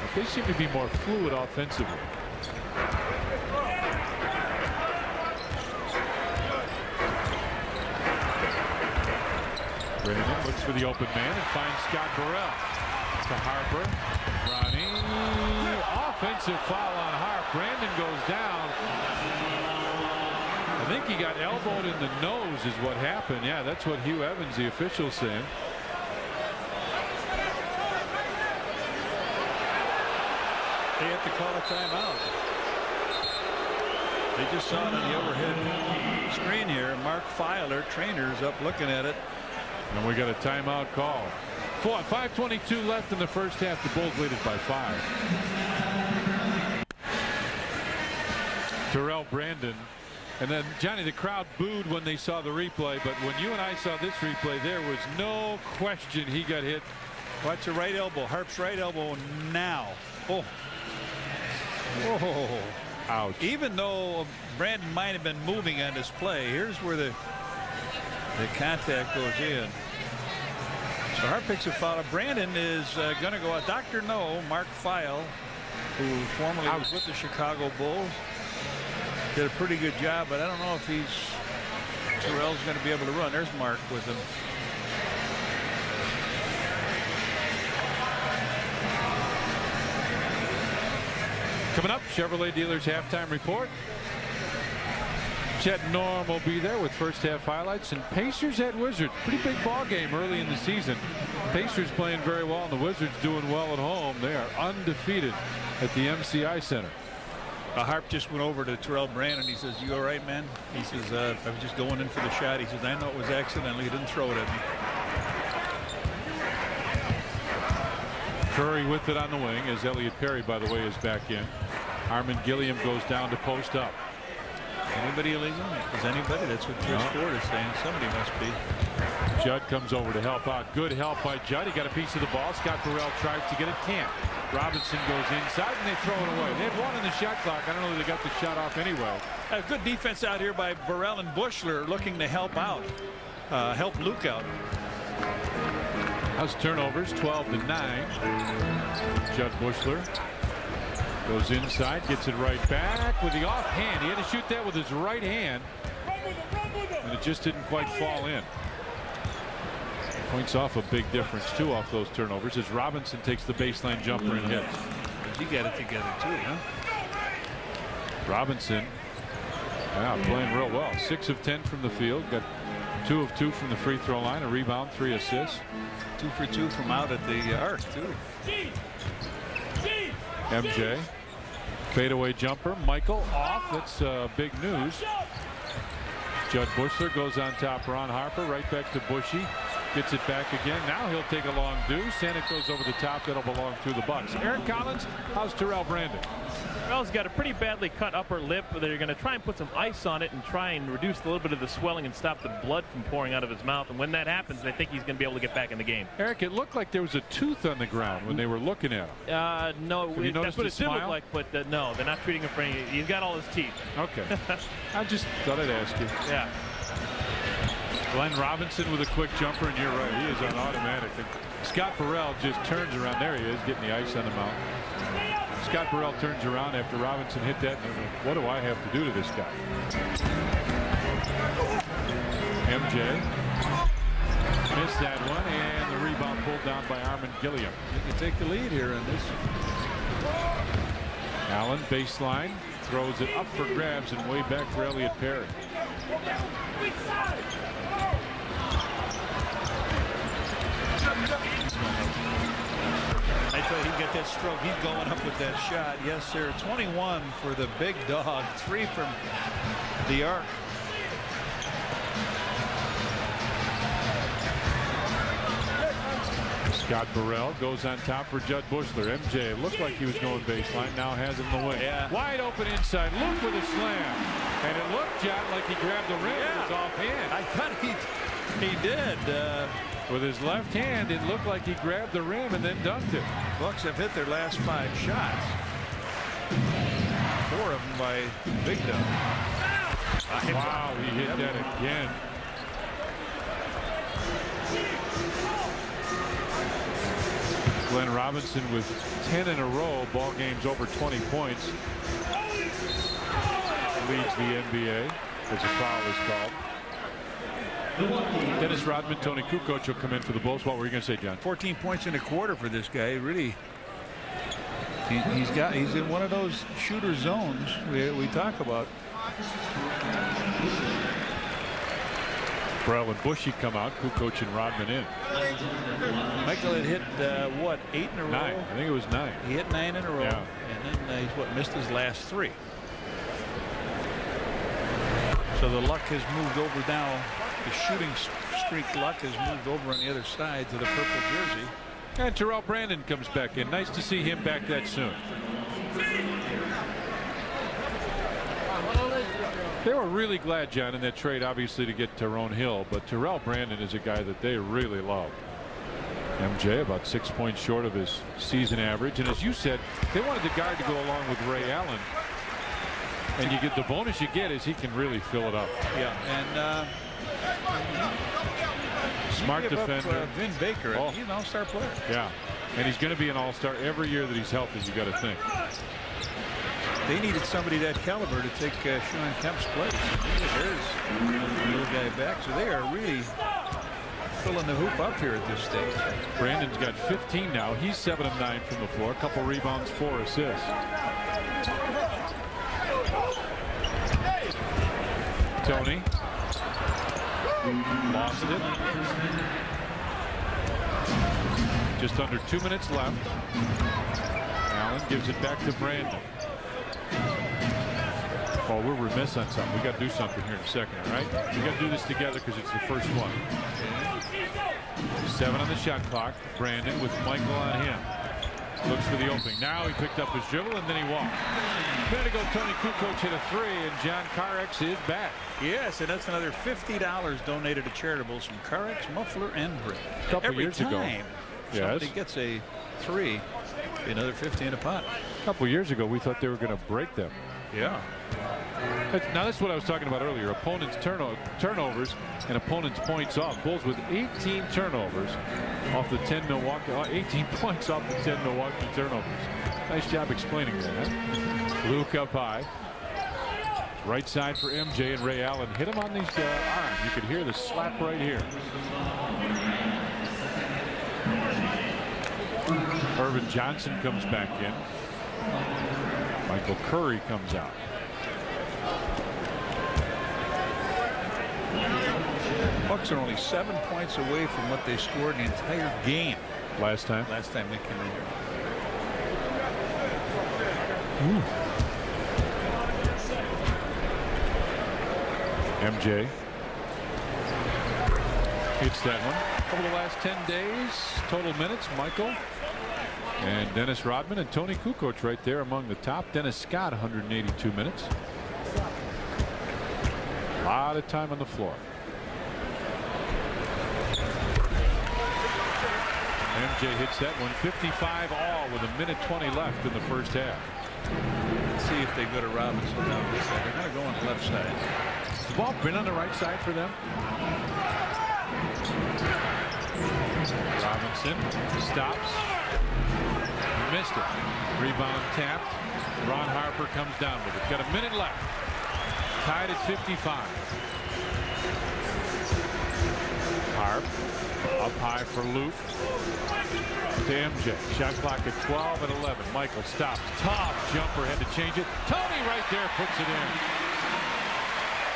But they seem to be more fluid offensively. Brandon looks for the open man and finds Scott Burrell. To Harper. Ronnie. Offensive foul on Harp. Brandon goes down. I think he got elbowed in the nose is what happened. Yeah, that's what Hugh Evans, the official, saying. They have to call a timeout. They just saw it on the overhead screen here. Mark Filer, trainer's up looking at it. And we got a timeout call. 5:22 left in the first half. The Bulls lead it by 5. Terrell Brandon. And then, Johnny, the crowd booed when they saw the replay, but when you and I saw this replay, there was no question he got hit. Watch the right elbow. Harp's right elbow now. Oh. Whoa. Ouch. Even though Brandon might have been moving on this play, here's where the contact goes in. So Harp picks a foul. Brandon is going to go out. Dr. No, Mark Feil, who formerly was with the Chicago Bulls, did a pretty good job, but I don't know if Terrell's going to be able to run. There's Mark with him. Coming up, Chevrolet Dealers halftime report. Chet Norm will be there with first half highlights, and Pacers at Wizards. Pretty big ball game early in the season. Pacers playing very well, and the Wizards doing well at home. They are undefeated at the MCI Center. Harp just went over to Terrell Brandon. He says, "You all right, man?" He says, "I was just going in for the shot." He says, "I know it was accidental. He didn't throw it at me." Curry with it on the wing, as Elliot Perry, by the way, is back in. Armin Gilliam goes down to post up. Anybody illegal? Is anybody? That's what Chris Ford is saying. Somebody must be. Judd comes over to help out. Good help by Judd. He got a piece of the ball. Scott Burrell tries to get it. Can't. Robinson goes inside, and they throw it away. They had one in the shot clock. I don't know if they got the shot off anyway. Good defense out here by Burrell and Bushler, looking to help out. Help Luke out. How's turnovers? 12-9. Judd Bushler goes inside, gets it right back with the offhand. He had to shoot that with his right hand, and it just didn't quite fall in. Points off a big difference, too, off those turnovers, as Robinson takes the baseline jumper and hits. You got it together, too, huh? Robinson, playing real well. 6 of 10 from the field. Got 2 of 2 from the free throw line, a rebound, 3 assists. 2 for 2 from out at the arc, too. MJ. Fadeaway jumper. Michael off. That's big news. Judd Bushler goes on top. Ron Harper right back to Bushy. Gets it back again. Now he'll take a long deuce, and it goes over the top. That'll belong to the Bucks. Eric Collins, how's Terrell Brandon? Terrell's got a pretty badly cut upper lip. They're going to try and put some ice on it and try and reduce a little bit of the swelling and stop the blood from pouring out of his mouth. And when that happens, I think he's going to be able to get back in the game. Eric, it looked like there was a tooth on the ground when they were looking at him. No, that's what it did look like, but no, they're not treating him for any. He's got all his teeth. Okay. I just thought I'd ask you. Yeah. Glenn Robinson with a quick jumper, and you're right, he is on automatic. And Scott Burrell just turns around. There he is, getting the ice on the mouth. Scott Burrell turns around after Robinson hit that. And what do I have to do to this guy? MJ missed that one, and the rebound pulled down by Armin Gilliam. You can take the lead here in this. Allen baseline, throws it up for grabs and way back for Elliot Perry. I thought he'd get that stroke. He's going up with that shot. Yes, sir. 21 for the big dog. 3 from the arc. Scott Burrell goes on top for Judd Bushler. MJ looked like he was going baseline. Now has him the way. Yeah. Wide open inside. Luke with a slam. And it looked, John, like he grabbed the rim. It was offhand. I thought he did. With his left hand, it looked like he grabbed the rim and then dunked it. Bucks have hit their last 5 shots. 4 of them by Big Dog. Wow, he hit that again. Glenn Robinson with 10 in a row. Ball games over 20 points. Leads the NBA as a foul is called. Dennis Rodman, Tony Kukoc will come in for the Bulls. What were you going to say, John? 14 points in a quarter for this guy. Really, he's in one of those shooter zones we talk about. Burrell and Bushy come out. Kukoc and Rodman in. Michael had hit what, 8 in a row? 9. I think it was 9. He hit 9 in a row, yeah. And then he's missed his last 3. So the luck has moved over now. The shooting streak luck has moved over on the other side to the purple jersey. And Terrell Brandon comes back in. Nice to see him back that soon. They were really glad, John, in that trade, obviously, to get Tyrone Hill. But Terrell Brandon is a guy that they really love. MJ about 6 points short of his season average. And as you said, they wanted the guard to go along with Ray Allen. And you get the bonus you get is he can really fill it up. Yeah, and smart defender. Vin Baker, he's an all-star player. Yeah, and he's going to be an all-star every year that he's healthy. You got to think. They needed somebody that caliber to take Sean Kemp's place. There's the little guy back, so they are really filling the hoop up here at this stage. Brandon's got 15 now. He's 7 of 9 from the floor. A couple rebounds, 4 assists. Tony lost it. Just under 2 minutes left. Allen gives it back to Brandon. Oh, we're remiss on something. We got to do something here in a second, all right? We got to do this together because it's the first one. 7 on the shot clock. Brandon with Michael on him. Looks for the opening. Now he picked up his dribble and then he walked. A minute ago, Tony Kukoc hit a 3, and John Carex is back. Yes, and that's another $50 donated to charitables from Carex, Muffler, and Brick. A couple years ago. Somebody gets a 3, another 50 in a pot. A couple years ago, we thought they were going to break them. Yeah. Now that's what I was talking about earlier. Opponents' turnovers and opponents' points off. Bulls with 18 turnovers off the 10 Milwaukee. 18 points off the 10 Milwaukee turnovers. Nice job explaining that. Huh? Luke up high. Right side for MJ, and Ray Allen hit him on these arms. You could hear the slap right here. Irvin Johnson comes back in. Michael Curry comes out. Bucks are only 7 points away from what they scored in the entire game last time they came in here. MJ hits that one. Over the last 10 days, total minutes, Michael and Dennis Rodman and Tony Kukoc right there among the top. Dennis Scott 182 minutes. A lot of time on the floor. MJ hits that one. 55 all with 1:20 left in the first half. Let's see if they go to Robinson down this side. They're going to go on the left side. Has the ball been on the right side for them? Robinson stops. Missed it. Rebound tapped. Ron Harper comes down with it. Got a minute left. Tied at 55. Harp up high for Luke. To MJ. Shot clock at 12 and 11. Michael stops. Tough jumper. Had to change it. Tony right there puts it in.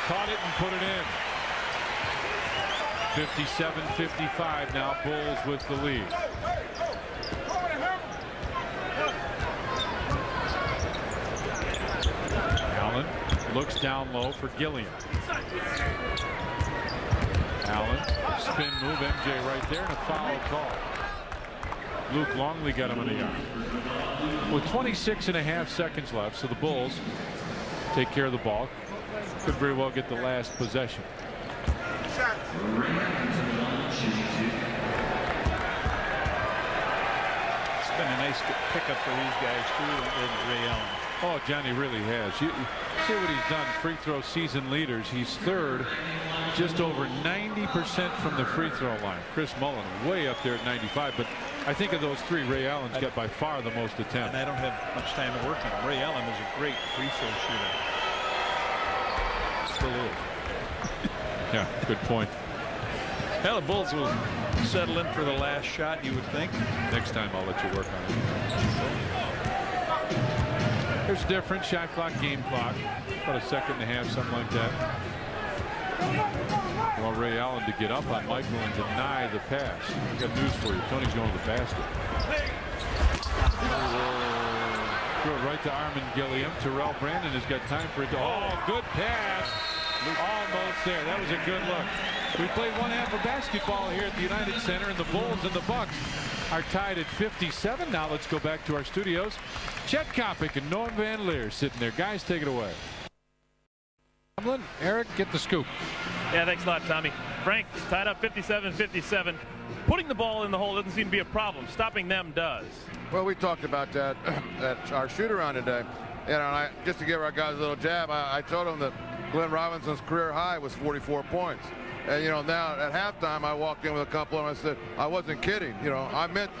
Caught it and put it in. 57-55 now. Bulls with the lead. Allen looks down low for Gilliam. Allen, spin move, MJ right there, and a foul call. Luke Longley got him in the arm. With 26.5 seconds left, so the Bulls take care of the ball. Could very well get the last possession. It's been a nice pickup for these guys too, and Ray Allen. Oh, Johnny really has. You see what he's done. Free throw season leaders. He's third, just over 90% from the free throw line. Chris Mullen way up there at 95. But I think of those three, Ray Allen's got by far the most attempts. And I don't have much time to work on him. Ray Allen is a great free throw shooter. Still is. Yeah, good point. Well, the Bulls will settle in for the last shot, you would think. Next time I'll let you work on it. There's a difference. Shot clock, game clock. About a second and a half, something like that. Well, Ray Allen to get up on Michael and deny the pass. I got news for you. Tony's going to the basket. Throw it right to Armin Gilliam. Terrell Brandon has got time for it. Oh, good pass. Almost there. That was a good look. We played one half of basketball here at the United Center, and the Bulls and the Bucks are tied at 57. Now let's go back to our studios. Chet Kopic and Norm Van Leer sitting there. Guys, take it away. Eric, get the scoop. Yeah, thanks a lot, Tommy. Frank tied up 57-57. Putting the ball in the hole doesn't seem to be a problem. Stopping them does. Well, we talked about that at our shoot-around today. You know, just to give our guys a little jab, I told them that Glenn Robinson's career high was 44 points. And, you know, now at halftime, I walked in with a couple and I said, I wasn't kidding. You know, I meant,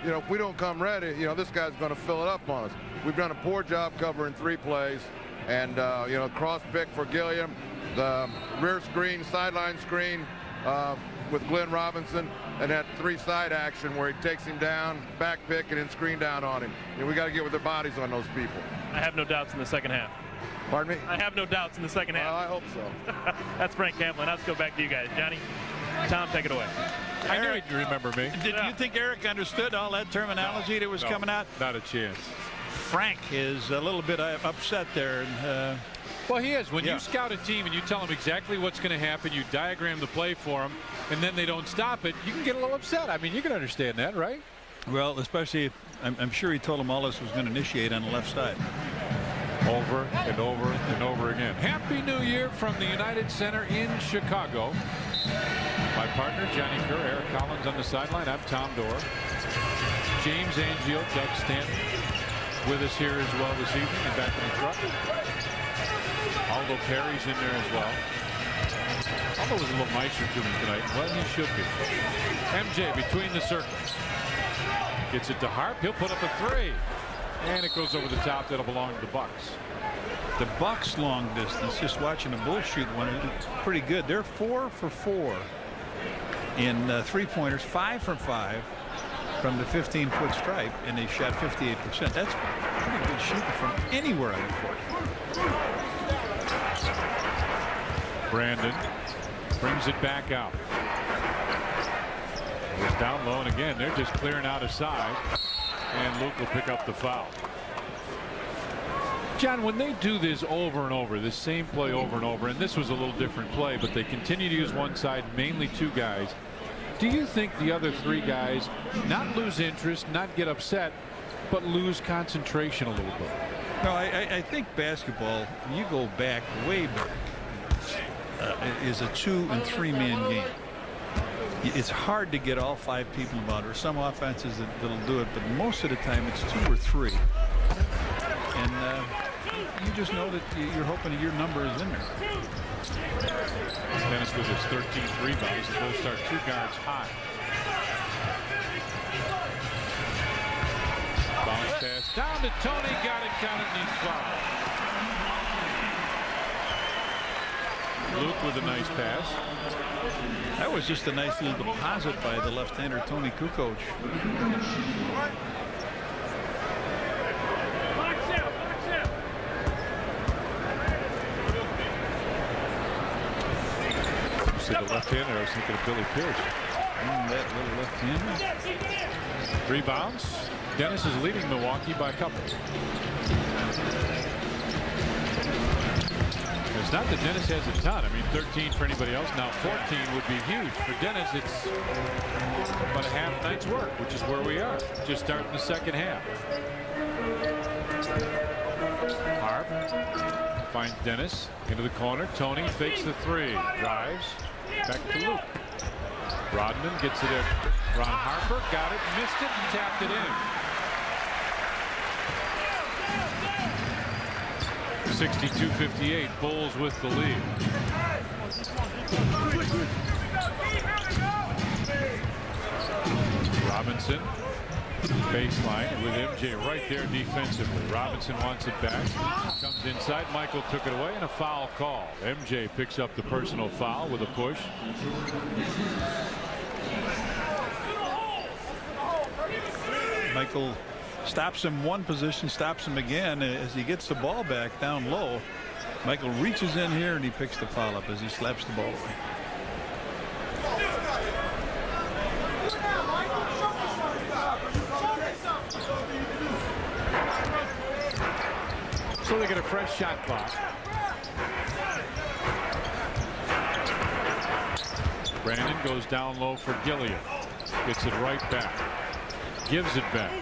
you know, if we don't come ready, you know, this guy's going to fill it up on us. We've done a poor job covering 3 plays. And, you know, cross pick for Gilliam, the rear screen, sideline screen with Glenn Robinson, and that 3 side action where he takes him down, back pick, and then screen down on him. You know, we got to get with their bodies on those people. I have no doubts in the second half. Pardon me? I have no doubts in the second half. Well, I hope so. That's Frank Camplin. Let's go back to you guys. Johnny, Tom, take it away. I knew he'd remember me. Did you think Eric understood all that terminology that was coming out? Not a chance. Frank is a little bit upset there. And, well, he is. When you scout a team and you tell them exactly what's going to happen, you diagram the play for them, and then they don't stop it, you can get a little upset. I mean, you can understand that, right? Well, especially, I'm sure he told them all this was going to initiate on the left side. Over and over and over again. Happy New Year from the United Center in Chicago. My partner, Johnny Kerr, Eric Collins on the sideline. I'm Tom Dorr. James Angio, Doug Stanton with us here as well this evening and back in the truck. Aldo Perry's in there as well. Aldo was a little nicer to me tonight. Well, he should be. MJ between the circles. Gets it to Harp. He'll put up a 3. And it goes over the top. That'll belong to the Bucks. The Bucks long distance, just watching the Bulls shoot one, it's pretty good. They're 4 for 4 in 3-pointers, 5 for 5 from the 15-foot stripe, and they shot 58%. That's pretty good shooting from anywhere on the court. Brandon Brings it back out. Goes down low, and again, they're just clearing out a side. And Luke will pick up the foul. John, when they do this over and over, this same play over and over, and this was a little different play, but they continue to use one side, mainly two guys. Do you think the other three guys not lose interest, not get upset, but lose concentration a little bit? No, I think basketball, you go back, way back, is a 2- and 3-man game. It's hard to get all 5 people involved. There are some offenses that'll do it, but most of the time it's 2 or 3. And you just know that you're hoping that your number is in there. Dennis with his 13th rebounds. They'll start 2 guards high. Bounce pass down to Tony. Got it, counted, and he's fouled. Luke with a nice pass. That was just a nice little deposit by the left-hander Tony Kukoc. You said the left-hander. I was thinking of Billy Pierce. That little left-hander. Rebounds. Dennis is leading Milwaukee by a couple. It's not that Dennis has a ton. I mean, 13 for anybody else. Now 14 would be huge. For Dennis, it's about a half night's work, which is where we are. Just starting the second half. Harp finds Dennis into the corner. Tony fakes the 3. Drives. Back to Luke. Rodman gets it at Ron Harper. Got it. Missed it and tapped it in. 62-58. Bulls with the lead. Robinson. Baseline with MJ right there defensively. Robinson wants it back. Comes inside. Michael took it away and a foul call. MJ picks up the personal foul with a push. Michael stops him one position, stops him again as he gets the ball back down low. Michael reaches in here and he picks the foul up as he slaps the ball away. So they get a fresh shot clock. Brandon goes down low for Gilliam. Gets it right back. Gives it back.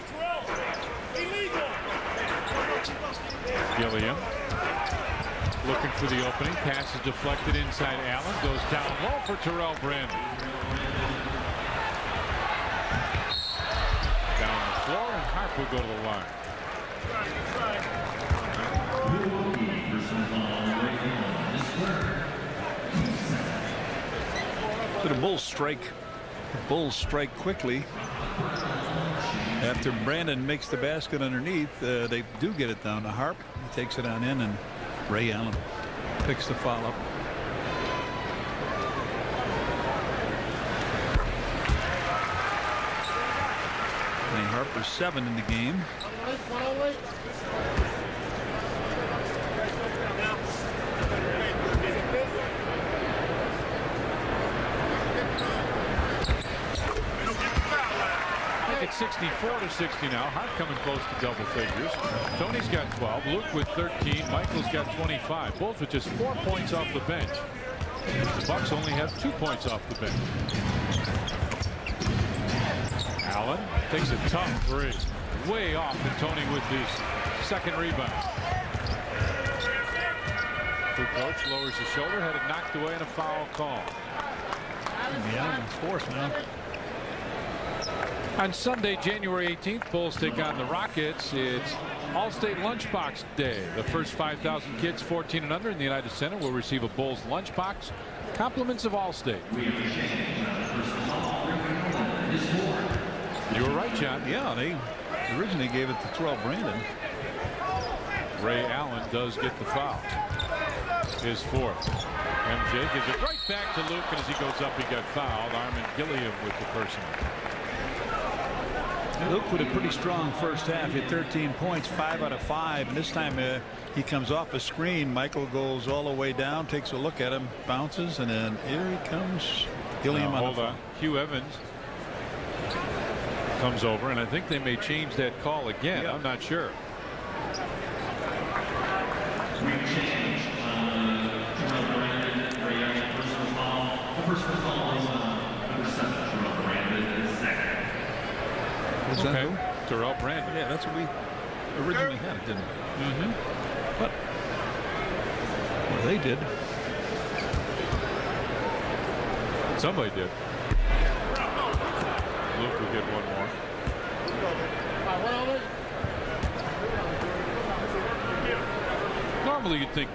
Gilliam looking for the opening. Pass is deflected inside. Allen goes down low for Terrell Brandon. Down the floor, and Harp will go to the line. So the Bulls strike. The Bulls strike quickly. After Brandon makes the basket underneath, they do get it down to Harp. He takes it on in, and Ray Allen picks the foul up. Playing Harper's 7 in the game. It's 64-60 now. Hart coming close to double figures. Tony's got 12. Luke with 13. Michael's got 25. Bulls with just 4 points off the bench. The Bucks only have 2 points off the bench. Allen takes a tough 3. Way off, and Tony with his second rebound. Kukoc lowers his shoulder, had it knocked away, and a foul call. Yeah, it's forced now. On Sunday, January 18th, Bulls take on the Rockets. It's All-State Lunchbox Day. The first 5,000 kids 14 and under in the United Center will receive a Bulls lunchbox. Compliments of All-State. You were right, John. Yeah, they originally gave it to Terrell Brandon. Ray Allen does get the foul. His 4th. MJ gives it right back to Luke, and as he goes up, he got fouled. Armin Gilliam with the personal. Luke with a pretty strong first half. Hit 13 points, 5 out of 5. And this time he comes off a screen. Michael goes all the way down, takes a look at him, bounces, and then here he comes. Gilliam on hold on. Hugh Evans comes over, and I think they may change that call again. Yeah. I'm not sure. Okay. Terrell Brandon. Yeah, that's what we originally had, didn't we? But well, they did. Somebody did. Luke will get one more. Normally you'd think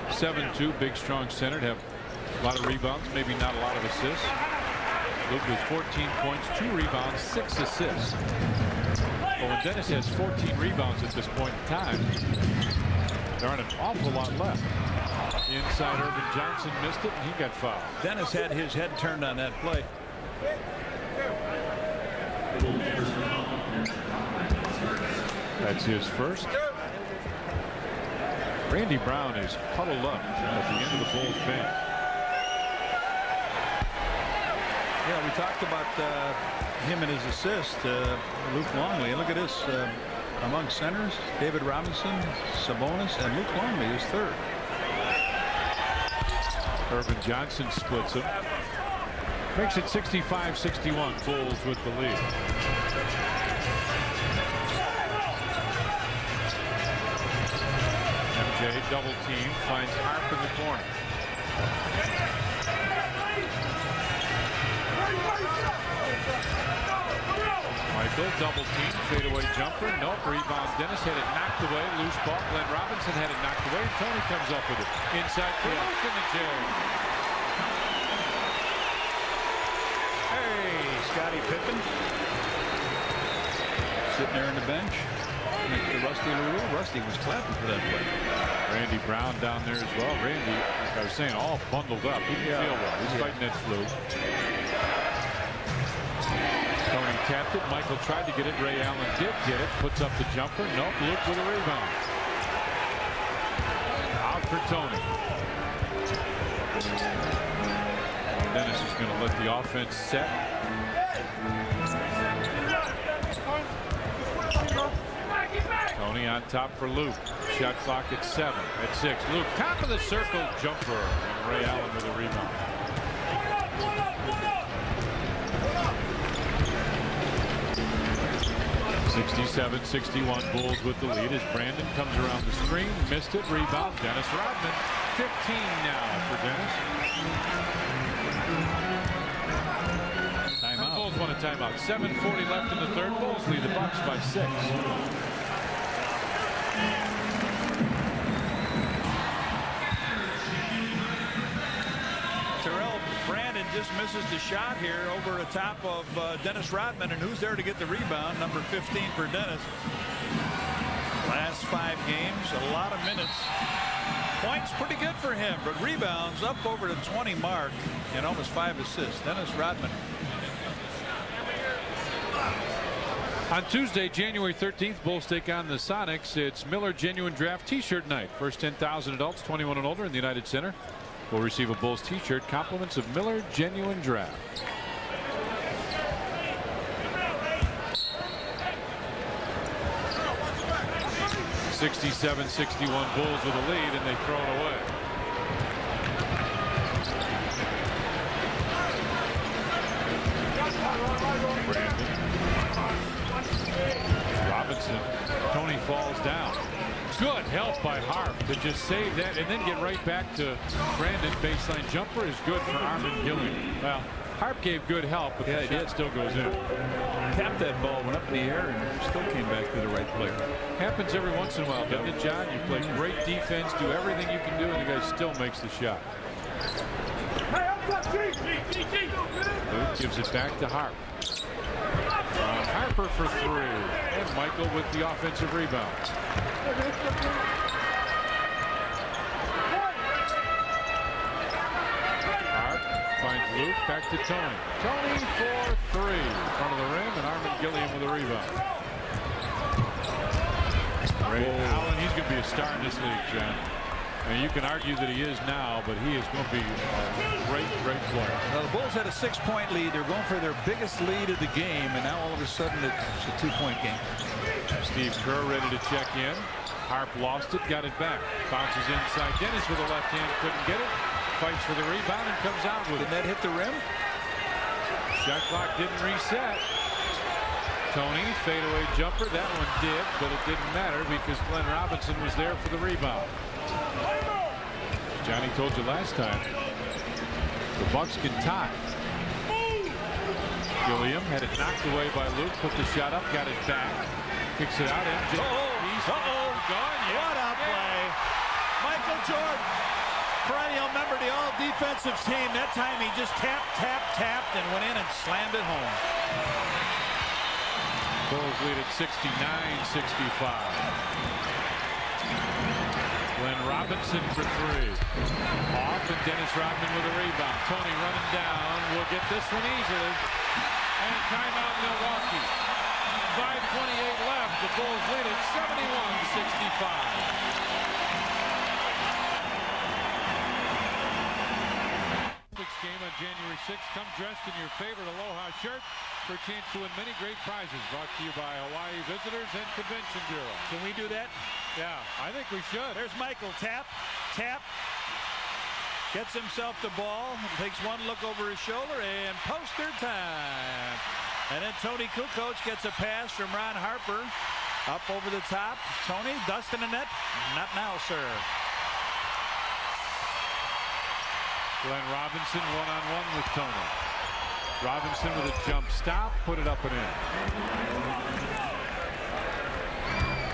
7-2, big strong center, have a lot of rebounds, maybe not a lot of assists. Luke with 14 points, 2 rebounds, 6 assists. But when Dennis has 14 rebounds at this point in time, there aren't an awful lot left. Inside, Irvin Johnson missed it, and he got fouled. Dennis had his head turned on that play. That's his first. Randy Brown is huddled up at the end of the Bulls bench. Yeah, we talked about him and his assist. Luke Longley. And look at this. Among centers, David Robinson, Sabonis, and Luke Longley is third. Irvin Johnson splits him. Makes it 65-61. Bulls with the lead. MJ double team, finds Harp in the corner. Michael double team, fadeaway jumper, nope, rebound. Dennis had it knocked away, loose ball. Glenn Robinson had it knocked away, and Tony comes up with it. Inside for Luke in the jam. Hey, Scottie Pippen. Sitting there on the bench. Next to Rusty LaRue. Rusty was clapping for that play. Randy Brown down there as well. Randy, like I was saying, all bundled up. He didn't feel well. He's fighting that flu. Tony tapped it. Michael tried to get it. Ray Allen did get it. Puts up the jumper. Nope. Luke with a rebound. Out for Tony. Dennis is going to let the offense set. Tony on top for Luke. Shot clock at 7. At 6. Luke, top of the circle jumper. And Ray Allen with a rebound. (67-61) Bulls with the lead as Brandon comes around the screen. Missed it. Rebound. Dennis Rodman. 15 now for Dennis. Timeout. Bulls want a timeout. 7:40 left in the third. Bulls lead the Bucks by 6. Terrell Brandon just misses the shot here over the top of Dennis Rodman, and who's there to get the rebound? Number 15 for Dennis. Last 5 games, a lot of minutes. Points pretty good for him, but rebounds up over the 20 mark and almost 5 assists. Dennis Rodman. On Tuesday, January 13th, Bulls take on the Sonics. It's Miller Genuine Draft T-shirt night. First 10,000 adults 21 and older in the United Center will receive a Bulls T-shirt. Compliments of Miller Genuine Draft. (67-61) Bulls with a lead, and they throw it away. Brandon. Robinson. Tony falls down. Good help by Harp to just save that and then get right back to Brandon. Baseline jumper is good for Armin Gilliam. Well, Harp gave good help, but the shot still goes in. Tapped that ball, went up in the air, and still came back to the right player. Happens every once in a while, doesn't it, John? You play great defense, do everything you can do, and the guy still makes the shot. Luke gives it back to Harp. Harper for 3, and Michael with the offensive rebound. Harp finds Luke. back to Tony. Tony for three. In front of the rim, and Armin Gilliam with a rebound. Ray Allen, he's going to be a star in this league, John. I mean, you can argue that he is now, but he is going to be a great player. Well, the Bulls had a 6-point lead. They're going for their biggest lead of the game, and now all of a sudden it's a 2-point game. Steve Kerr ready to check in. Harp lost it, got it back. Bounces inside. Dennis with a left hand, couldn't get it. Fights for the rebound and comes out with it. Did that hit the rim? Shot clock didn't reset. Tony, fadeaway jumper. That one did, but it didn't matter because Glenn Robinson was there for the rebound. Johnny told you last time, the Bucks can tie. Gilliam had it knocked away by Luke, put the shot up, got it back, kicks it out. MJ. Gone. Yeah. What a play. Michael Jordan, perennial member of the all-defensive team. That time he just tapped, and went in and slammed it home. Bulls lead at 69-65. Glenn Robinson for three. Off, and Dennis Rodman with a rebound. Tony running down. Will get this one easily. And timeout Milwaukee. 5:28 left. The Bulls lead at 71-65. Game on January 6th. Come dressed in your favorite Aloha shirt for a chance to win many great prizes. Brought to you by Hawaii Visitors and Convention Bureau. Can we do that? Yeah, I think we should. There's Michael. Tap. Gets himself the ball. Takes one look over his shoulder, and poster time. And then Tony Kukoc gets a pass from Ron Harper. Up over the top. Tony, dust in the net. Not now, sir. Glenn Robinson one-on-one with Tony. Robinson with a jump stop, put it up and in.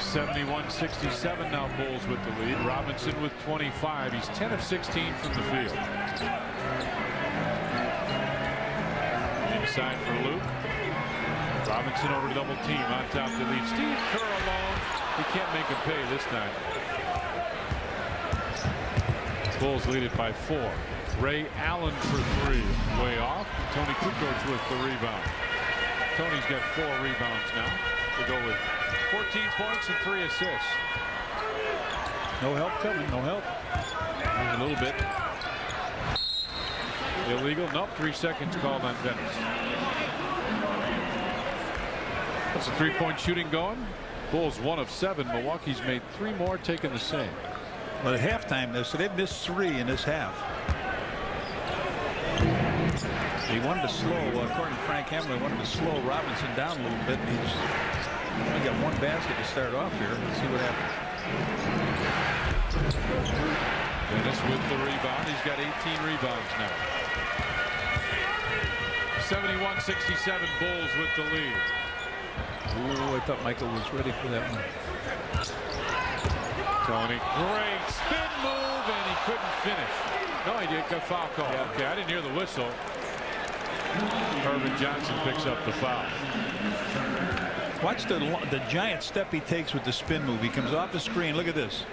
71-67 now, Bulls with the lead. Robinson with 25. He's 10 of 16 from the field. Inside for Luke. Robinson over to double team on top to lead. Steve Kerr alone. He can't make him pay this time. Bulls lead it by 4. Ray Allen for three. Way off. Tony Kukoc with the rebound. Tony's got 4 rebounds now. To go with 14 points and 3 assists. No help coming. No help. A little bit. Illegal. Nope. 3 seconds called on Dennis. That's a 3-point shooting going. Bulls 1 of 7. Milwaukee's made 3 more, taking the same. But at halftime, so they've missed 3 in this half. He wanted to slow, according to Frank Hamlin, wanted to slow Robinson down a little bit. He's only got 1 basket to start off here. Let's see what happens. Dennis with the rebound. He's got 18 rebounds now. 71-67 Bulls with the lead. Ooh, I thought Michael was ready for that one. Tony, great spin move, and he couldn't finish. No, he did. Got foul call. Yeah. Okay, I didn't hear the whistle. Irvin Johnson picks up the foul. Watch the giant step he takes with the spin move. He comes off the screen. Look at this.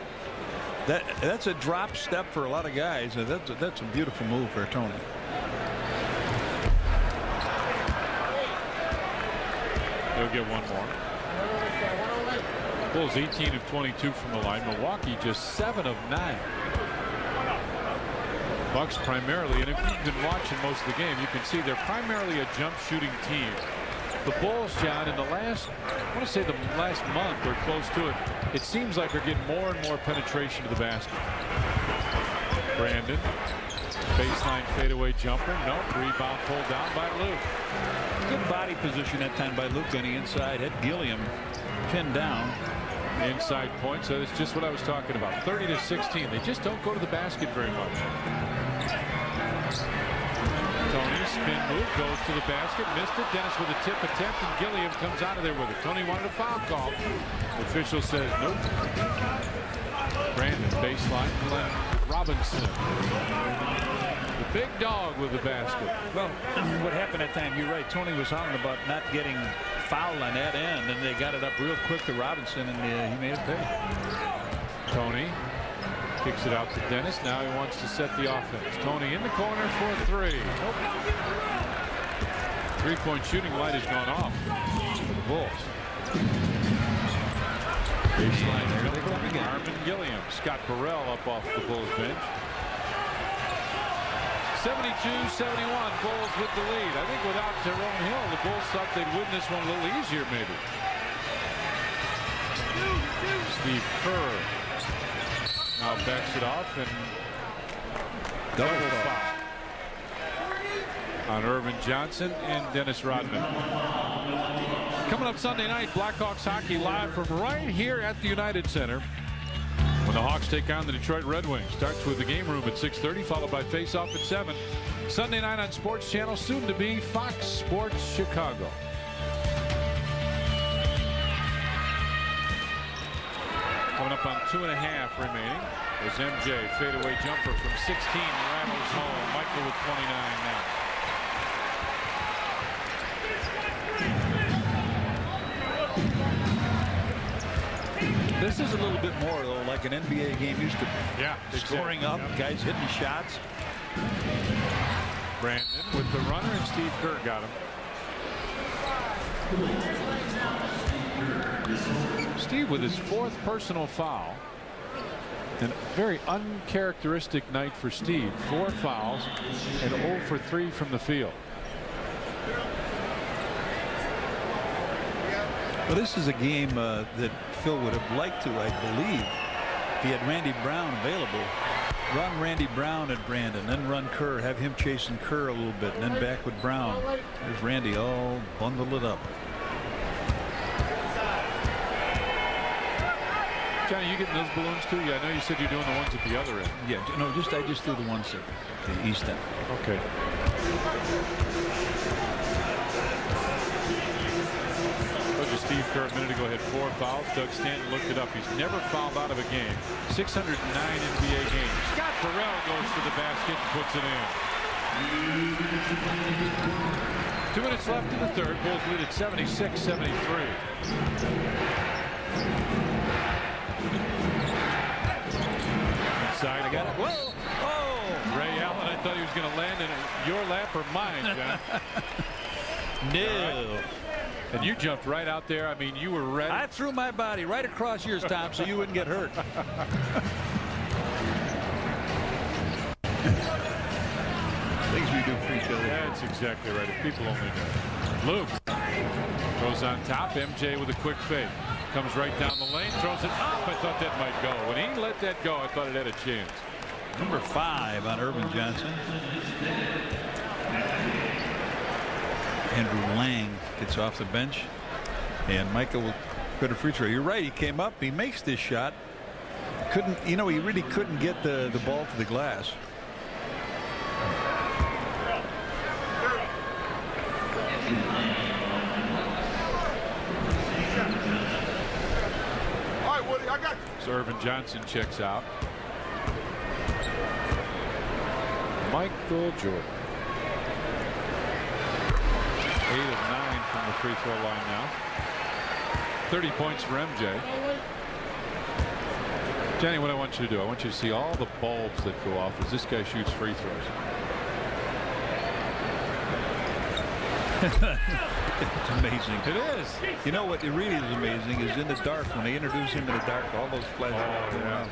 That's a drop step for a lot of guys. That's a beautiful move for Tony. They'll get one more. Bulls 18 of 22 from the line. Milwaukee just 7 of 9. Bucks primarily, and if you've been watching most of the game, you can see they're primarily a jump shooting team. The Bulls, John, in the last, I want to say the last month or close to it, it seems like they're getting more and more penetration to the basket. Brandon, baseline fadeaway jumper. No, rebound pulled down by Luke. Good body position that time by Luke on the inside. Had Gilliam pinned down. Inside point, so it's just what I was talking about. 30-16. They just don't go to the basket very much. Tony, spin move, goes to the basket, missed it. Dennis with a tip attempt, and Gilliam comes out of there with it. Tony wanted a foul call. The official says nope. Brandon, baseline, Glenn Robinson. The big dog with the basket. Well, what happened that time, you're right. Tony was on about not getting fouled on that end, and they got it up real quick to Robinson, and he made it pay. Tony Kicks it out to Dennis. Now he wants to set the offense. Tony in the corner for 3. Three-point shooting light has gone off for the Bulls. Baseline jumper. Armin Gilliam. Scott Burrell up off the Bulls bench. 72-71. Bulls with the lead. I think without Tyrone Hill, the Bulls thought they'd win this one a little easier, maybe. Steve Kerr now backs it off and double foul on Irvin Johnson and Dennis Rodman. Coming up Sunday night, Blackhawks hockey live from right here at the United Center when the Hawks take on the Detroit Red Wings. Starts with the game room at 6:30, followed by face-off at 7. Sunday night on Sports Channel, soon to be Fox Sports Chicago. Coming up on 2.5 remaining is MJ. Fadeaway jumper from 16 rattles home. Michael with 29 now. This is a little bit more, though, like an NBA game used to be. Yeah. Scoring up, guys hitting shots. Brandon with the runner, and Steve Kerr got him. Steve with his 4th personal foul. And a very uncharacteristic night for Steve. 4 fouls and 0 for 3 from the field. Well, this is a game that Phil would have liked to, I believe, if he had Randy Brown available. Run Randy Brown at Brandon, then run Kerr, have him chasing Kerr a little bit, and then back with Brown. There's Randy all bundled it up. Johnny, you getting those balloons too? Yeah, I know you said you're doing the ones at the other end. Yeah, no, I just threw the ones at the east end. Okay. Steve Kerr a minute ago had 4 fouls. Doug Stanton looked it up. He's never fouled out of a game. 609 NBA games. Scott Burrell goes to the basket and puts it in. 2 minutes left in the third. Bulls lead at 76-73. Inside. I got it. Whoa! Oh! Ray Allen, I thought he was going to land in your lap or mine, John. No. And you jumped right out there. I mean, you were ready. I threw my body right across yours, Tom, so you wouldn't get hurt. Things we do for each other. That's exactly right. If people only knew. Luke goes on top. MJ with a quick fake. Comes right down the lane. Throws it up. I thought that might go. When he let that go, I thought it had a chance. Number 5 on Irvin Johnson. Andrew Lang gets off the bench, and Michael will put a free throw. You're right. He came up. He makes this shot. Couldn't, he really couldn't get the ball to the glass. All right, Woody, I got you. So Irvin Johnson checks out. Michael Jordan. 8 of 9 from the free throw line now. 30 points for MJ. Johnny, what I want you to do, I want you to see all the bulbs that go off as this guy shoots free throws. It's amazing. It is. You know what really is amazing is in the dark, when they introduce him in the dark, all those flashes. Oh, yeah.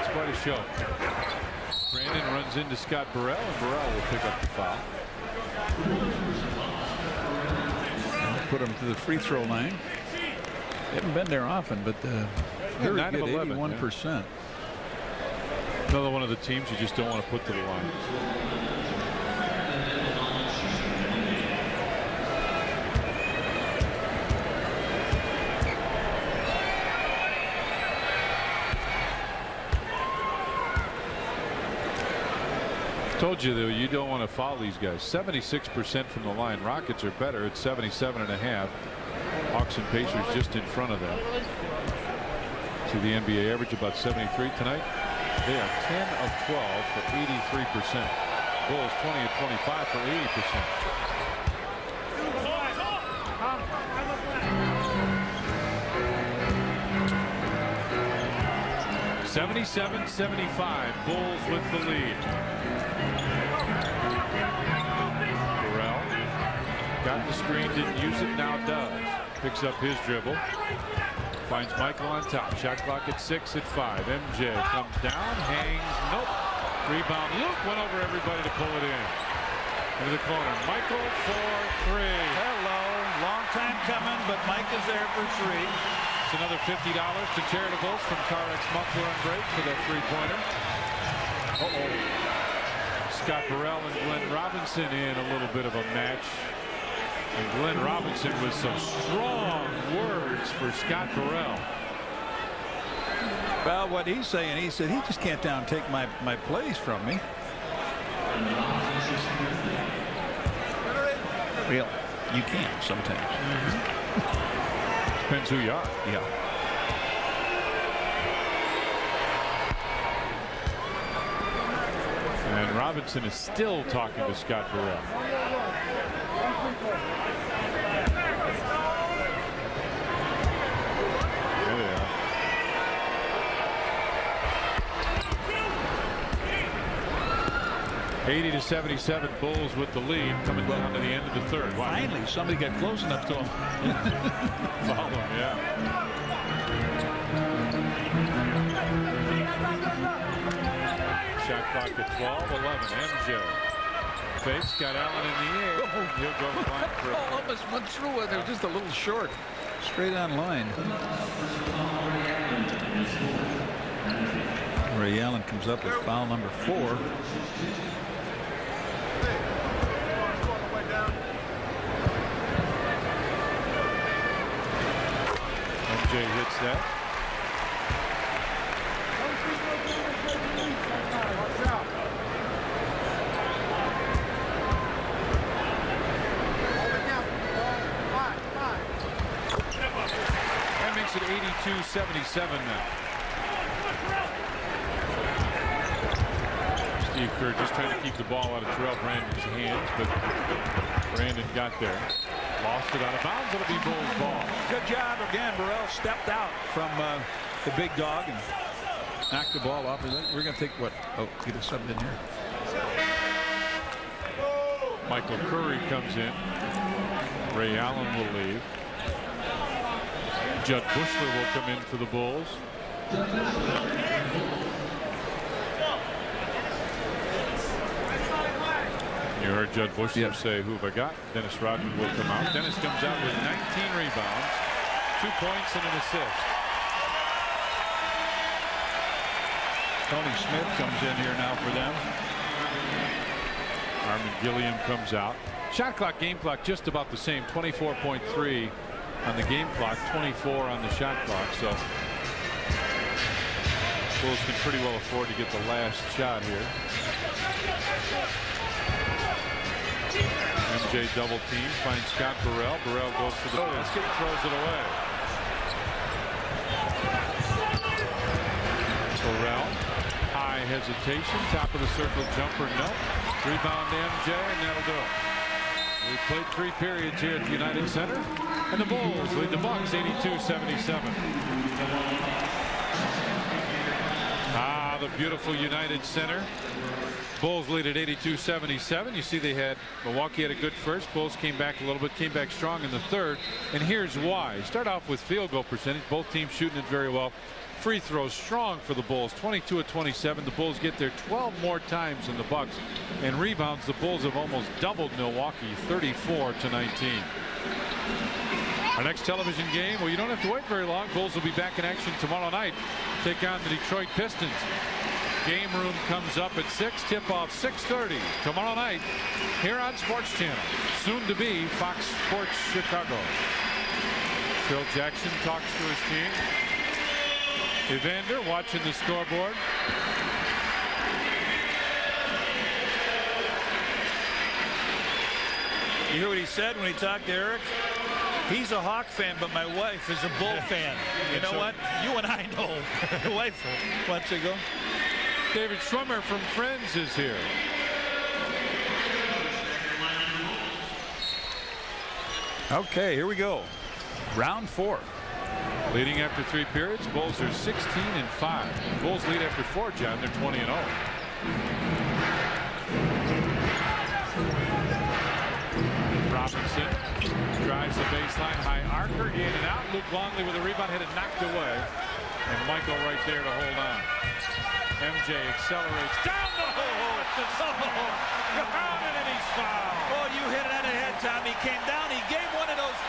It's quite a show. Brandon runs into Scott Burrell, and Burrell will pick up the foul. Put him to the free throw line. They haven't been there often, but very 9 good, of 11, 81%. Yeah. Another one of the teams you just don't want to put to the line. Told you, though, you don't want to foul these guys. 76% from the line. Rockets are better at 77.5. Hawks and Pacers just in front of them. To the NBA average about 73 tonight. They are 10 of 12 for 83%. Bulls 20 of 25 for 80%. 77-75. Bulls with the lead. Burrell got the screen, didn't use it, now does. Picks up his dribble. Finds Michael on top. Shot clock at 6 at 5. MJ comes down, hangs, nope. Rebound. Luke went over everybody to pull it in. Into the corner. Michael for 3. Hello. Long time coming, but Mike is there for 3. It's another $50 to charitables from Carrex Muffler and Brake for that three-pointer. Scott Burrell and Glenn Robinson in a little bit of a match. And Glenn Robinson with some strong words for Scott Burrell. Well, what he's saying, he said he just can't take my plays from me. Well, you can sometimes. Depends who you are. Yeah. And Robinson is still talking to Scott Burrell. There they are. $80-77. Bulls with the lead coming down to the end of the third. Wow. Finally, somebody got close enough to him. Follow him, yeah. Shot clock at 12-11. MJ fakes, got Allen in the air. He'll go flying for Oh, almost went through it. They're just a little short. Straight on line. Ray Allen comes up with foul number 4. MJ hits that. That makes it 82-77 now. Steve Kerr just trying to keep the ball out of Terrell Brandon's hands, but Brandon got there. Lost it out of bounds. It'll be Bulls ball. Good job again. Burrell stepped out from the big dog and knocked the ball off. We're going to take what? Oh, get us something in here. Michael Curry comes in. Ray Allen will leave. Judd Bushler will come in for the Bulls. You heard Judd Bushler say, who have I got? Dennis Rodman will come out. Dennis comes out with 19 rebounds, 2 points and an assist. Tony Smith comes in here now for them. Armin Gilliam comes out. Shot clock, game clock, just about the same. 24.3 on the game clock, 24 on the shot clock. So Bulls can pretty well afford to get the last shot here. MJ double team, finds Scott Burrell. Burrell goes for the basket, throws it away. Burrell, high hesitation, top of the circle jumper, no. Rebound to MJ, and that'll do it. We played 3 periods here at the United Center, and the Bulls lead the Bucks 82-77. Ah, the beautiful United Center. Bulls lead at 82-77. You see they had Milwaukee had a good first. Bulls came back a little bit, came back strong in the third. And here's why. Start off with field goal percentage. Both teams shooting it very well. Free throws strong for the Bulls. 22 of 27. The Bulls get there 12 more times than the Bucks. And rebounds, the Bulls have almost doubled Milwaukee, 34-19. Our next television game, well, you don't have to wait very long. Bulls will be back in action tomorrow night. Take on the Detroit Pistons. Game room comes up at 6. Tip-off 6:30 tomorrow night here on Sports Channel. Soon to be Fox Sports Chicago. Phil Jackson talks to his team. Evander watching the scoreboard. You hear what he said when he talked to Eric? He's a Hawk fan, but my wife is a Bull fan. You know what? You and I know. Your wife wants to go. David Schwimmer from Friends is here. Okay, here we go. Round 4. Leading after 3 periods, Bulls are 16-5. Bulls lead after 4, John. They're 20-0. Robinson drives the baseline. High archer in and out. Luke Longley with a rebound, had it knocked away. And Michael right there to hold on. MJ accelerates down the hole. Grounded and he's fouled. Oh, you hit it out of head, Tom. He came down. He gave one of those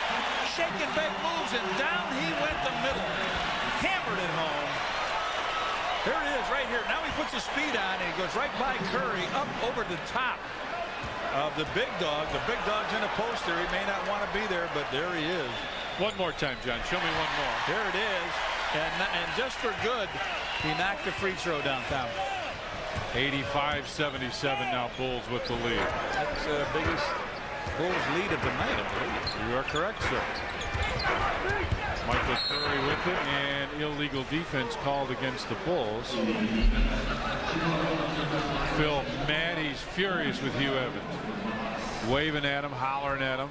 shake and bake moves, and down he went the middle. Hammered it home. There it is right here. Now he puts his speed on, and he goes right by Curry, up over the top of the big dog. The big dog's in a poster. He may not want to be there, but there he is. One more time, John. Show me one more. There it is. And just for good, he knocked the free throw down, Tom. 85-77 now, Bulls with the lead. That's the biggest Bulls lead of the night, I believe. You are correct, sir. Michael Curry with it, and illegal defense called against the Bulls. Phil Maddie's furious with Hugh Evans. Waving at him, hollering at him.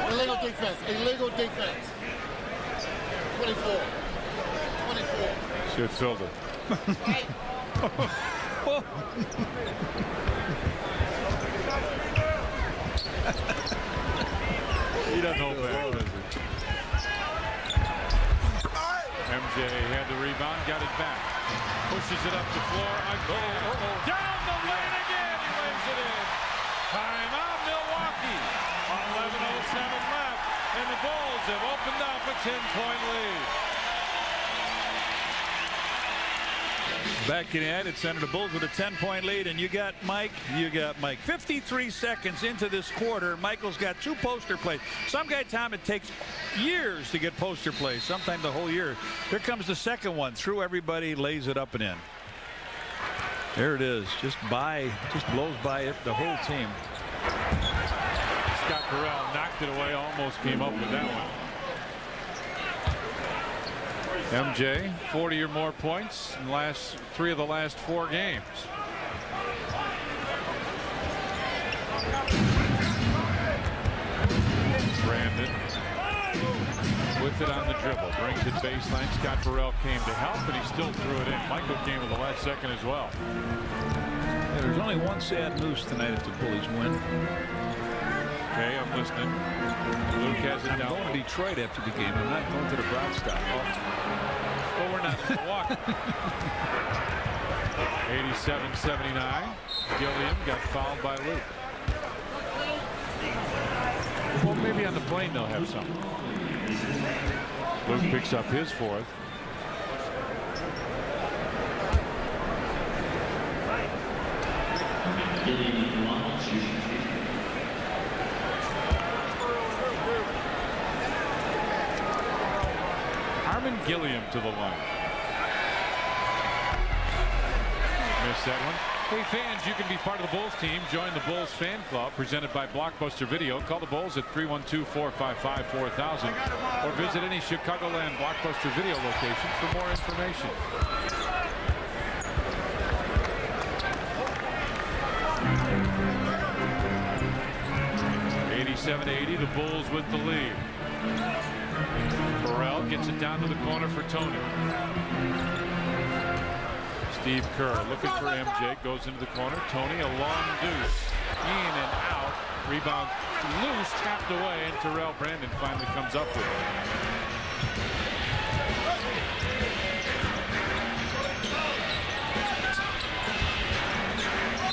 Illegal defense. Illegal defense. 24. Should filled it. He doesn't hold back, does he? MJ had the rebound, got it back. Pushes it up the floor. Down the lane again. He lays it in. Timeout, Milwaukee. 11:07 left. And the Bulls have opened up a 10-point lead. Back in the United Center, the Bulls with a 10-point lead, and you got Mike. 53 seconds into this quarter, Michael's got 2 poster plays. Some guy, Tom, it takes years to get poster plays, sometimes the whole year. Here comes the second one. Through everybody, lays it up and in. There it is. Just blows by it, the whole team. Scott Burrell knocked it away, almost came up with that one. MJ, 40 or more points in the 3 of the last 4 games. Brandon with it on the dribble, brings it baseline. Scott Burrell came to help, but he still threw it in. Michael came with the last second as well. Yeah, there's only one sad news tonight if the Bullies win. Okay, I'm listening. Luke has it down. I'm going to Detroit after the game. I'm not going to the Broad Stop. Well, we're not in Milwaukee. 87-79. Gilliam got fouled by Luke. Well, maybe on the plane they'll have some. Luke picks up his 4th. Harmon Gilliam to the line. Missed that one. Hey fans, you can be part of the Bulls team. Join the Bulls fan club presented by Blockbuster Video. Call the Bulls at 312-455-4000 or visit any Chicagoland Blockbuster Video location for more information. (87-80), the Bulls with the lead. Burrell gets it down to the corner for Tony. Steve Kerr looking for MJ, goes into the corner. Tony, a long deuce, in and out. Rebound loose, tapped away, and Terrell Brandon finally comes up with it.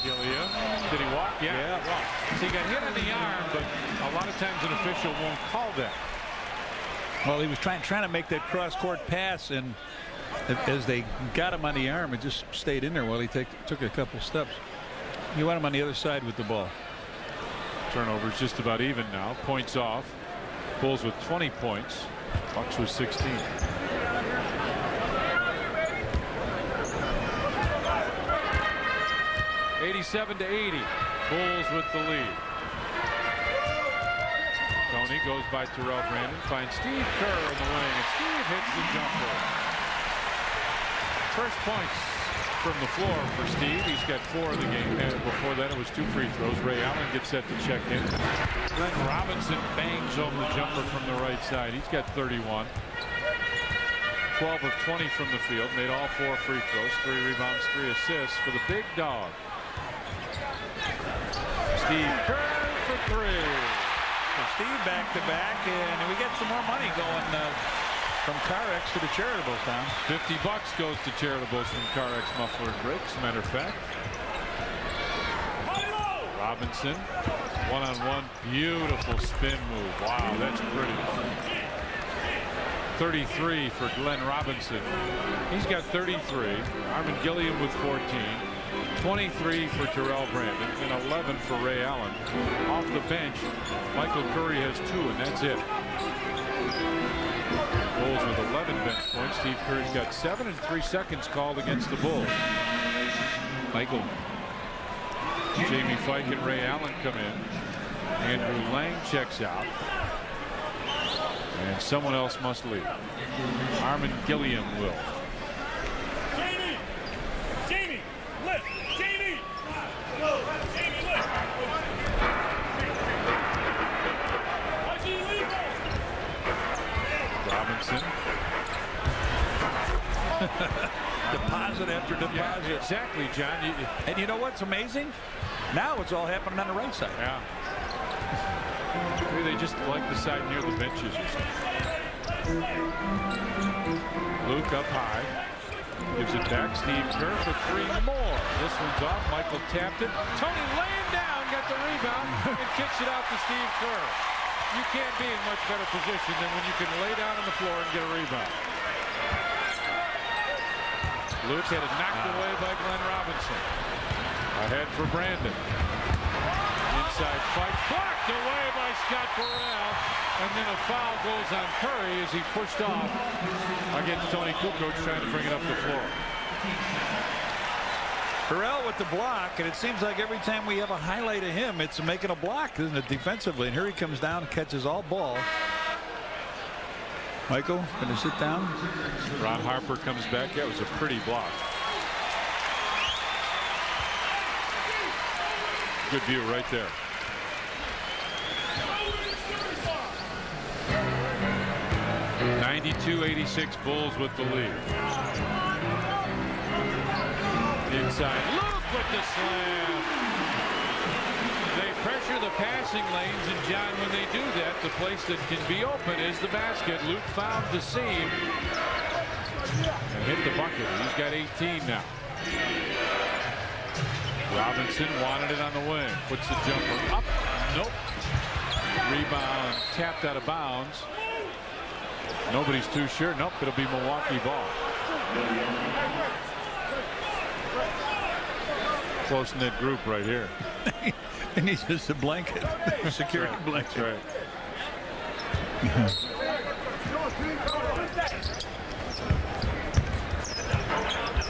Gilliam, did he walk? Yeah. So he got hit in the arm, but a lot of times an official won't call that. Well, he was trying to make that cross-court pass, and as they got him on the arm, it just stayed in there while he took a couple steps. You want him on the other side with the ball. Turnovers just about even now. Points off. Bulls with 20 points. Bucks with 16. (87-80). Bulls with the lead. Tony goes by Terrell Brandon, finds Steve Kerr in the wing, and Steve hits the jumper. First points from the floor for Steve. He's got 4 in the game, and before that it was 2 free throws. Ray Allen gets set to check in. Glenn Robinson bangs home the jumper from the right side. He's got 31. 12 of 20 from the field, made all 4 free throws, 3 rebounds, 3 assists for the big dog. Steve Kerr for 3. So Steve back to back, and we get some more money going from Carex to the Charitables down. $50 goes to Charitables from Carex Muffler and Brakes, as a matter of fact. Robinson, one-on-one, beautiful spin move. Wow, that's pretty. 33 for Glenn Robinson. He's got 33. Armin Gilliam with 14. 23 for Terrell Brandon and 11 for Ray Allen. Off the bench, Michael Curry has 2, and that's it. Bulls with 11 bench points. Steve Curry's got 7 and 3 seconds called against the Bulls. Michael, Jamie Fike and Ray Allen come in. Andrew Lang checks out. And someone else must leave. Armin Gilliam will. Jamie, lift. Jamie. Jamie, lift. Robinson. Deposit after deposit. Yeah, exactly, John. And you know what's amazing? Now it's all happening on the right side. Yeah. Maybe they just like the side near the benches or something. Luke up high. Gives it back. Steve Kerr for 3 more. This one's off. Michael tapped it. Tony laying down. Got the rebound and kicks it out to Steve Kerr. You can't be in much better position than when you can lay down on the floor and get a rebound. Luke had it knocked away by Glenn Robinson. Ahead for Brandon. Inside fight, blocked away by Scott Burrell, and then a foul goes on Curry as he pushed off against Tony Kukoc trying to bring it up the floor. Burrell with the block, and it seems like every time we have a highlight of him, it's making a block, isn't it, defensively? And here he comes down and catches all ball. Michael, going to sit down. Ron Harper comes back. That was a pretty block. Good view right there. (92-86) Bulls with the lead. Inside, Luke with the slam. They pressure the passing lanes, and John, when they do that, the place that can be open is the basket. Luke found the seam and hit the bucket. He's got 18 now. Robinson wanted it on the wing. Puts the jumper up. Nope. Rebound tapped out of bounds. Nobody's too sure. Nope. It'll be Milwaukee ball. Close-knit group right here. And he's just a blanket. Security blanket. Right.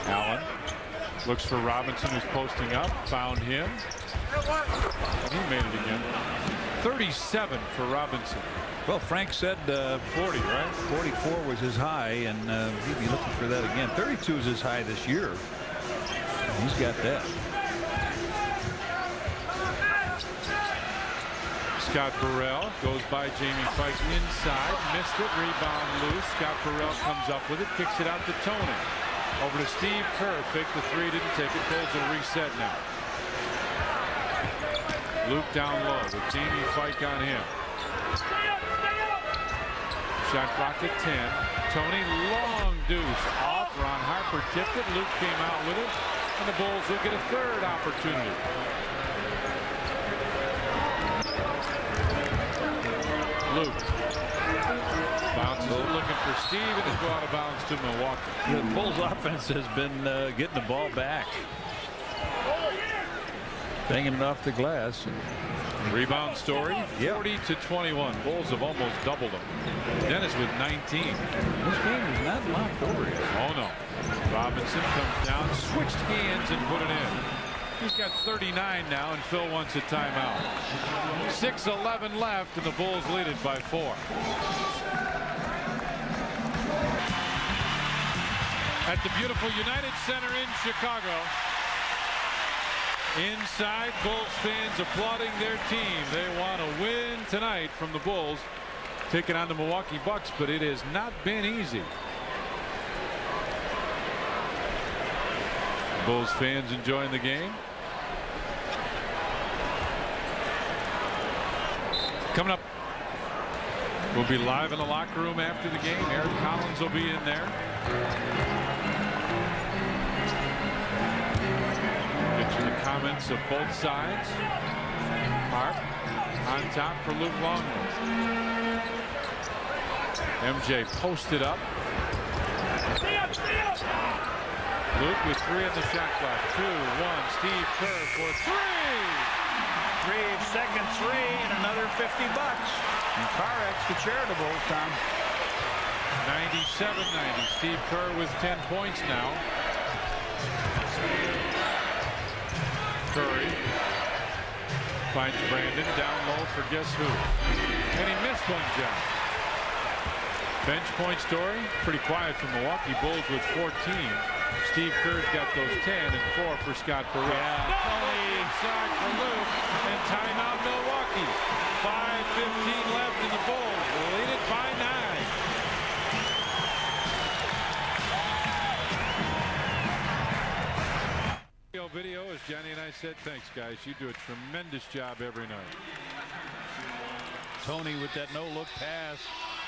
Allen looks for Robinson, who's posting up. Found him. And he made it again. 37 for Robinson. Well, Frank said 40, right? 44 was his high, and he'd be looking for that again. 32 is his high this year. He's got that. Scott Burrell goes by Jamie Fike inside. Missed it. Rebound loose. Scott Burrell comes up with it. Kicks it out to Tony. Over to Steve Kerr. Faked the 3. Didn't take it. Bulls will reset now. Luke down low with Jamie Fike on him. Shot clock at 10. Tony, long deuce off. Ron Harper tipped it. Luke came out with it. And the Bulls will get a 3rd opportunity. Luke bounces it, looking for Steve, and it'll go out of bounds to Milwaukee. The Bulls offense has been getting the ball back. Banging it off the glass. Rebound Story, 40-21. Bulls have almost doubled them. Dennis with 19. This game is not locked over yet. Oh, no. Robinson comes down, switched hands, and put it in. He's got 39 now, and Phil wants a timeout. 6:11 left, and the Bulls lead it by 4. at the beautiful United Center in Chicago. Inside, Bulls fans applauding their team. They want to win tonight from the Bulls, taking on the Milwaukee Bucks, but it has not been easy. Bulls fans enjoying the game. Coming up, we'll be live in the locker room after the game. Eric Collins will be in there. Get you the comments of both sides. Harp on top for Luke Longley. MJ posted up. Luke with 3 on the shot clock. 2-1. Steve Kerr for 3. 3-second three and another $50. And Carrex, the charitable, Tom. 97-90. Steve Kerr with 10 points now. Curry finds Brandon down low for guess who? And he missed one shot. Bench point story, pretty quiet from Milwaukee Bulls with 14. Steve Kerr's got those 10 and 4 for Scott Barrett. Yeah, Inside for Luke and timeout Milwaukee. 5:15 left in the Bulls. Lead it by 9. Video, as Johnny and I said, thanks guys. You do a tremendous job every night. Tony with that no-look pass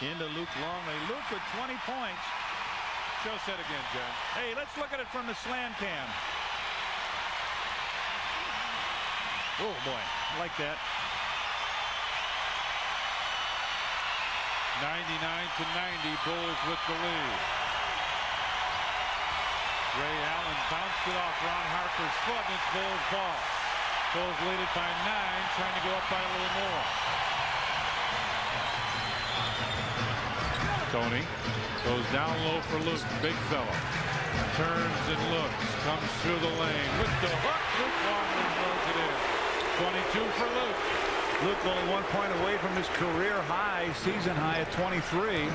into Luke Longley. Luke with 20 points. Show set again, John. Hey, let's look at it from the slam cam. Oh boy, I like that. 99-90, Bulls with the lead. Ray Allen bounced it off Ron Harper's foot, and it's Bulls ball. Bulls lead it by 9, trying to go up by a little more. Tony goes down low for Luke, big fella. Turns and looks, comes through the lane with the hook. Luke Longley throws it in. 22 for Luke. Luke only 1 point away from his career high, season high at 23.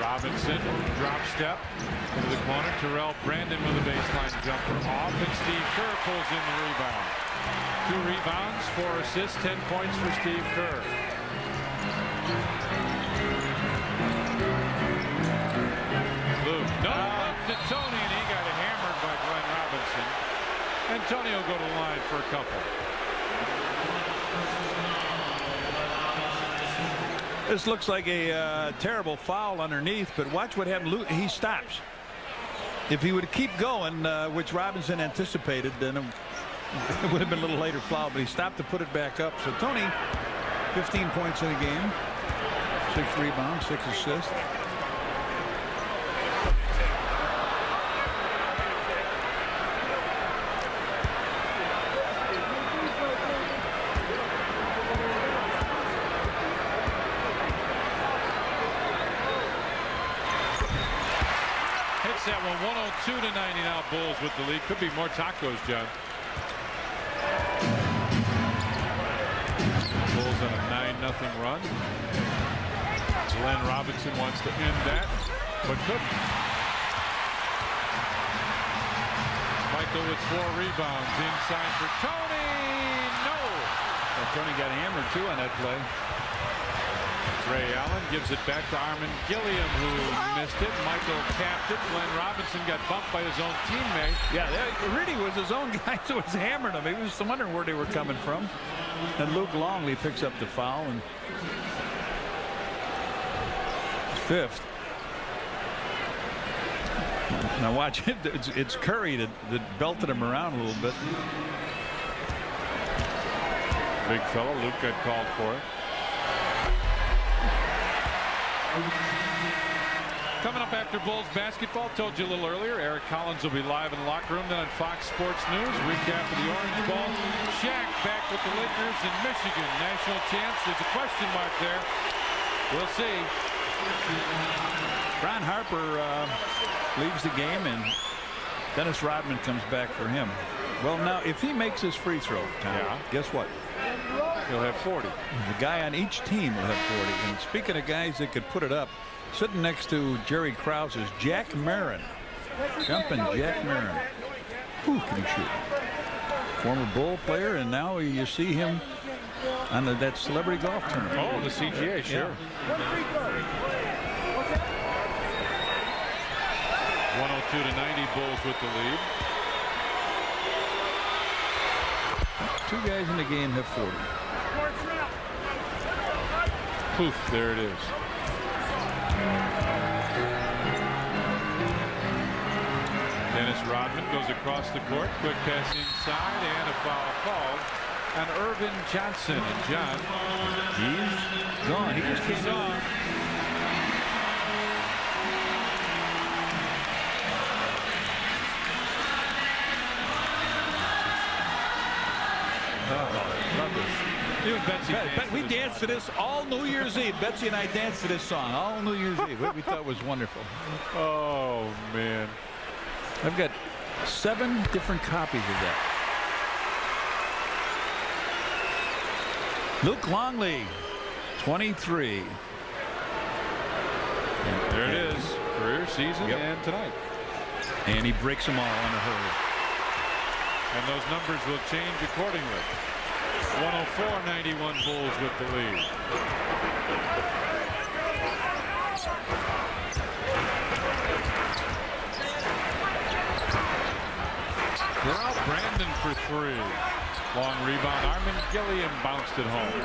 Robinson, drop step into the corner. Terrell Brandon with a baseline jumper off, and Steve Kerr pulls in the rebound. 2 rebounds, 4 assists, 10 points for Steve Kerr. Luke, up to Tony, and he got hammered by Glenn Robinson. And Tony will go to the line for a couple. This looks like a terrible foul underneath, but watch what happened. He stops. If he would keep going, which Robinson anticipated, then it would have been a little later foul, but he stopped to put it back up. So Tony, 15 points in the game, 6 rebounds, 6 assists. That one 102-90 now. Bulls with the lead. Could be more tacos, John. Bulls on a 9-0 run. Glenn Robinson wants to end that, but couldn't. Michael with 4 rebounds inside for Tony. No. Well, Tony got hammered too on that play. Ray Allen gives it back to Armin Gilliam, who missed it. Michael capped it. Glenn Robinson got bumped by his own teammate. Yeah, that really was his own guy who was hammering him. He was wondering where they were coming from. And Luke Longley picks up the foul, and 5th. Now watch it. It's Curry that belted him around a little bit. Big fella. Luke got called for it. Coming up after Bulls basketball, told you a little earlier, Eric Collins will be live in the locker room. Then on Fox Sports News, recap of the Orange Bowl. Shaq back with the Lakers in Michigan, national champs. There's a question mark there. We'll see. Ron Harper leaves the game, and Dennis Rodman comes back for him. Well, now, if he makes his free throw, Tom, guess what? He'll have 40. The guy on each team will have 40. And speaking of guys that could put it up, Sitting next to Jerry Krause is Jack Marin. Jumping Jack Marin. Who can he shoot? Former Bull player, and now you see him on that celebrity golf tournament. Oh, the CGA, sure. Yeah. 102-90, Bulls with the lead. Two guys in the game have 40. Poof, there it is. Dennis Rodman goes across the court. Quick pass inside and a foul called on Irvin Johnson. And John, He's gone. He just came on. love this. You and Betsy We danced to this all New Year's Eve. Betsy and I danced to this song all New Year's Eve. We thought it was wonderful. Oh, man. I've got 7 different copies of that. Luke Longley, 23. There it is. Career season and tonight. And he breaks them all on a hurry. And those numbers will change accordingly. 104-91 Bulls with the lead. Terrell Brandon for 3. Long rebound. Armin Gilliam bounced it home.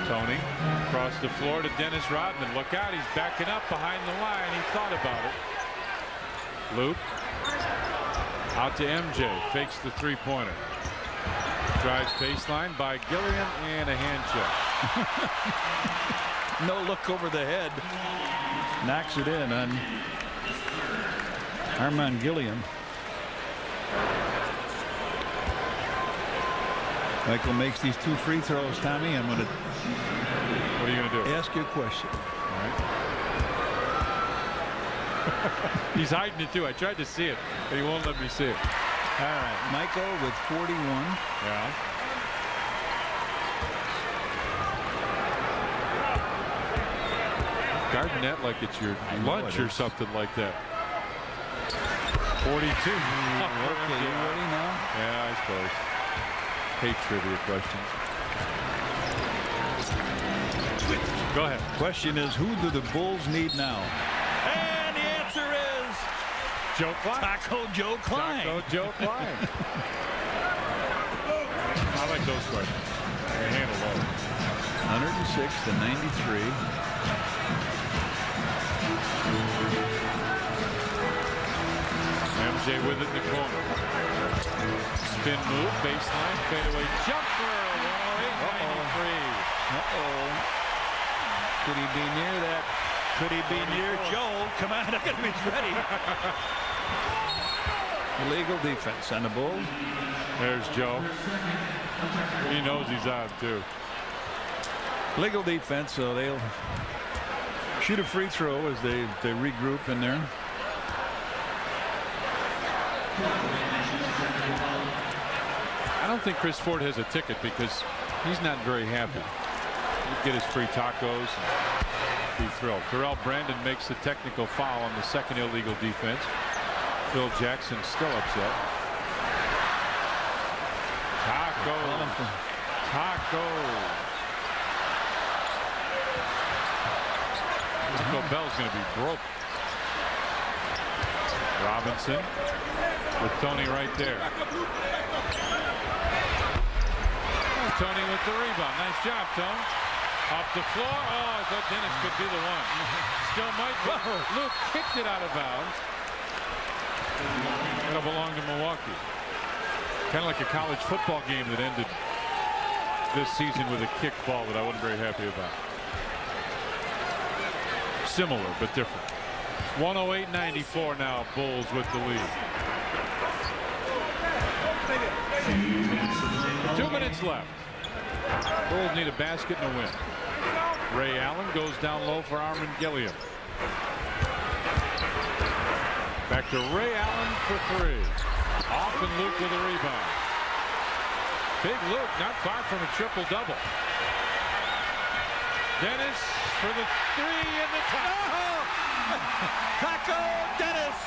Tony across the floor to Dennis Rodman. Look out, he's backing up behind the line. He thought about it. Loop out to MJ. Fakes the three-pointer. Drives baseline by Gilliam and a hand check. No look over the head. Knocks it in on Armin Gilliam. Michael makes these 2 free throws, Tommy. I'm going to. What are you going to do? Ask you a question. All right. He's hiding it too. I tried to see it, but he won't let me see it. All right, Michael with 41. Yeah. Guard net like it's your lunch or something like that. 42. Okay, you ready now? Yeah, I suppose. Hate trivia questions. Go ahead. Question is, who do the Bulls need now? And the answer is Joe Klein. Taco Joe Klein. Taco Joe Klein. I like those questions. They handle those. 106 to 93. MJ with it in the corner. Spin move, baseline, fadeaway jumper. 108-93. Could he be near that? Could he be near Joe? Come on, look at him, he's ready. Illegal defense on the Bulls. There's Joe. He knows he's on too. Legal defense, so they'll shoot a free throw as they regroup in there. I don't think Chris Ford has a ticket because he's not very happy. He'd get his free tacos and be thrilled. Terrell Brandon makes the technical foul on the second illegal defense. Phil Jackson still upset. Tacos. Taco Bell's going to be broke. Robinson with Tony right there. Oh, Tony with the rebound. Nice job, Tony. Off the floor. Oh, I thought Dennis could be the one. Still might be. Luke kicked it out of bounds. It'll belong to Milwaukee. Kind of like a college football game that ended this season with a kick ball that I wasn't very happy about. Similar, but different. 108-94 now, Bulls with the lead. 2 minutes left. Bulls need a basket and a win. Ray Allen goes down low for Armin Gilliam. Back to Ray Allen for 3. Off and Luke with a rebound. Big Luke not far from a triple-double. Dennis for the three and the top. Oh! Taco Dennis.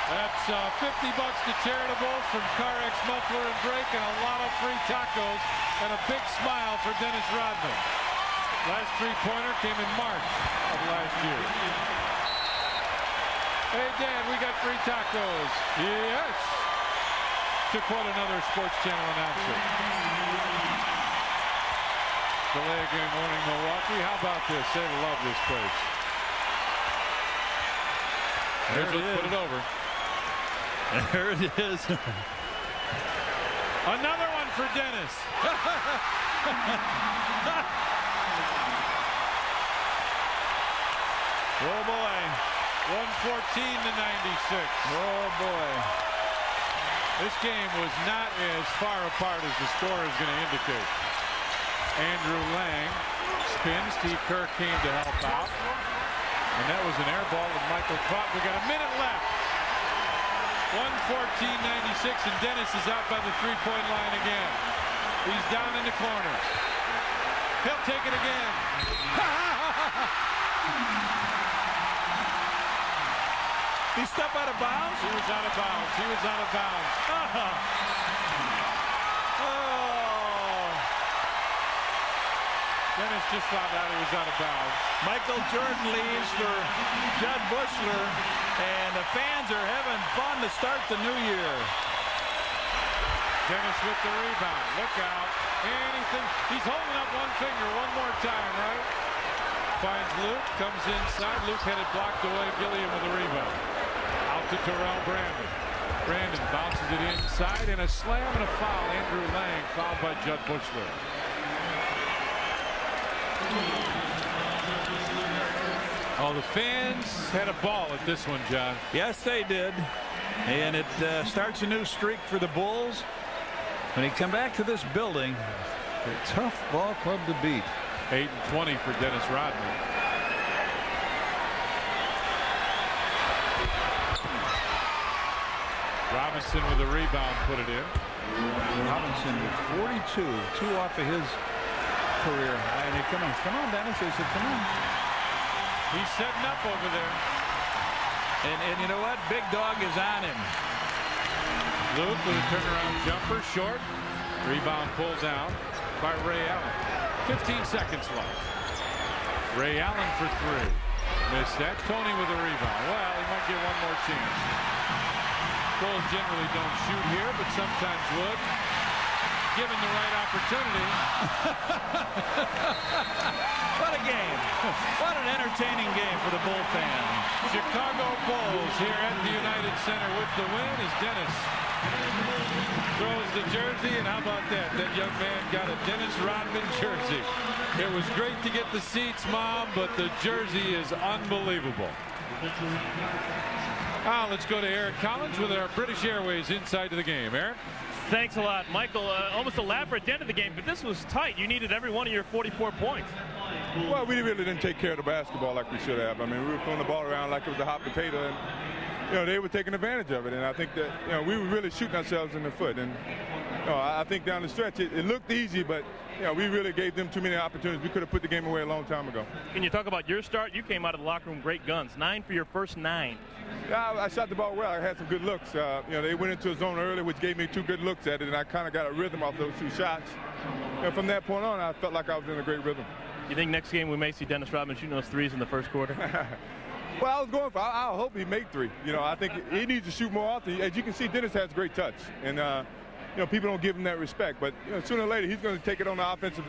That's $50 to charitables from CarX Muffler and Brake, and a lot of free tacos and a big smile for Dennis Rodman. Last three-pointer came in March of last year. Hey, Dad, we got free tacos. Yes. To quote another Sports Channel announcer. Delay game warning, Milwaukee. How about this? They love this place. There's let's put it over. There it is. Another one for Dennis. Oh boy. 114 to 96. Oh boy. This game was not as far apart as the score is going to indicate. Andrew Lang spins. Steve Kerr came to help out. And that was an air ball that Michael caught. We got a minute left. 114-96, and Dennis is out by the three-point line again. He's down in the corner. He'll take it again. He stepped out of bounds? He was out of bounds. He was out of bounds. Oh. Dennis just found out he was out of bounds. Michael Jordan leaves for Judd Bushler, and the fans are having fun to start the new year. Dennis with the rebound. Look out. Anything. He's holding up one finger one more time, right? Finds Luke, comes inside. Luke had it blocked away. Gilliam with the rebound. Out to Terrell Brandon. Brandon bounces it inside, and a slam and a foul. Andrew Lang fouled by Judd Bushler. Oh, the fans had a ball at this one, John. Yes, they did. And it starts a new streak for the Bulls. When they come back to this building, a tough ball club to beat. 8-20 for Dennis Rodman. Robinson with a rebound, put it in. Robinson with 42, 2 off of his career. And he, come on, Dennis. He said, come on. He's setting up over there. And you know what? Big Dog is on him. Luke with a turnaround jumper, short. Rebound pulled down by Ray Allen. 15 seconds left. Ray Allen for three. Missed that. Tony with a rebound. Well, he might get one more chance. Bulls generally don't shoot here, but sometimes would. Given the right opportunity. What a game. What an entertaining game for the Bull fans. Chicago Bulls here at the United Center with the win as Dennis throws the jersey, and how about that? That young man got a Dennis Rodman jersey. It was great to get the seats, Mom, but the jersey is unbelievable. Let's go to Eric Collins with our British Airways inside to the game. Eric? Thanks a lot, Michael. Almost elaborate end of the game, but this was tight. You needed every one of your 44 points. Well, we really didn't take care of the basketball like we should have. I mean, we were throwing the ball around like it was a hot potato, and they were taking advantage of it. And I think that we were really shooting ourselves in the foot. And I think down the stretch it looked easy, but we really gave them too many opportunities. We could have put the game away a long time ago. Can you talk about your start? You came out of the locker room great guns. 9 for your first 9. Yeah, I shot the ball well. I had some good looks. They went into a zone early, which gave me 2 good looks at it, and I kind of got a rhythm off those 2 shots. From that point on, I felt like I was in a great rhythm. You think next game we may see Dennis Rodman shooting those threes in the first quarter? Well, I was going for. I hope he make 3. I think he needs to shoot more often. As you can see, Dennis has great touch, and people don't give him that respect. But sooner or later, he's going to take it on the offensive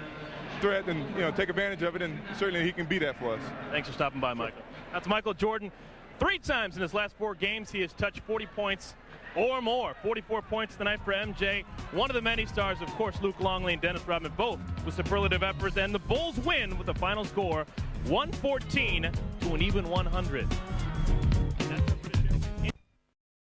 threat and take advantage of it, and certainly he can be that for us. Thanks for stopping by, Michael. That's Michael Jordan. 3 times in his last 4 games, he has touched 40 points or more. 44 points tonight for MJ. One of the many stars, of course, Luke Longley and Dennis Rodman, both with superlative efforts. And the Bulls win with the final score 114 to an even 100.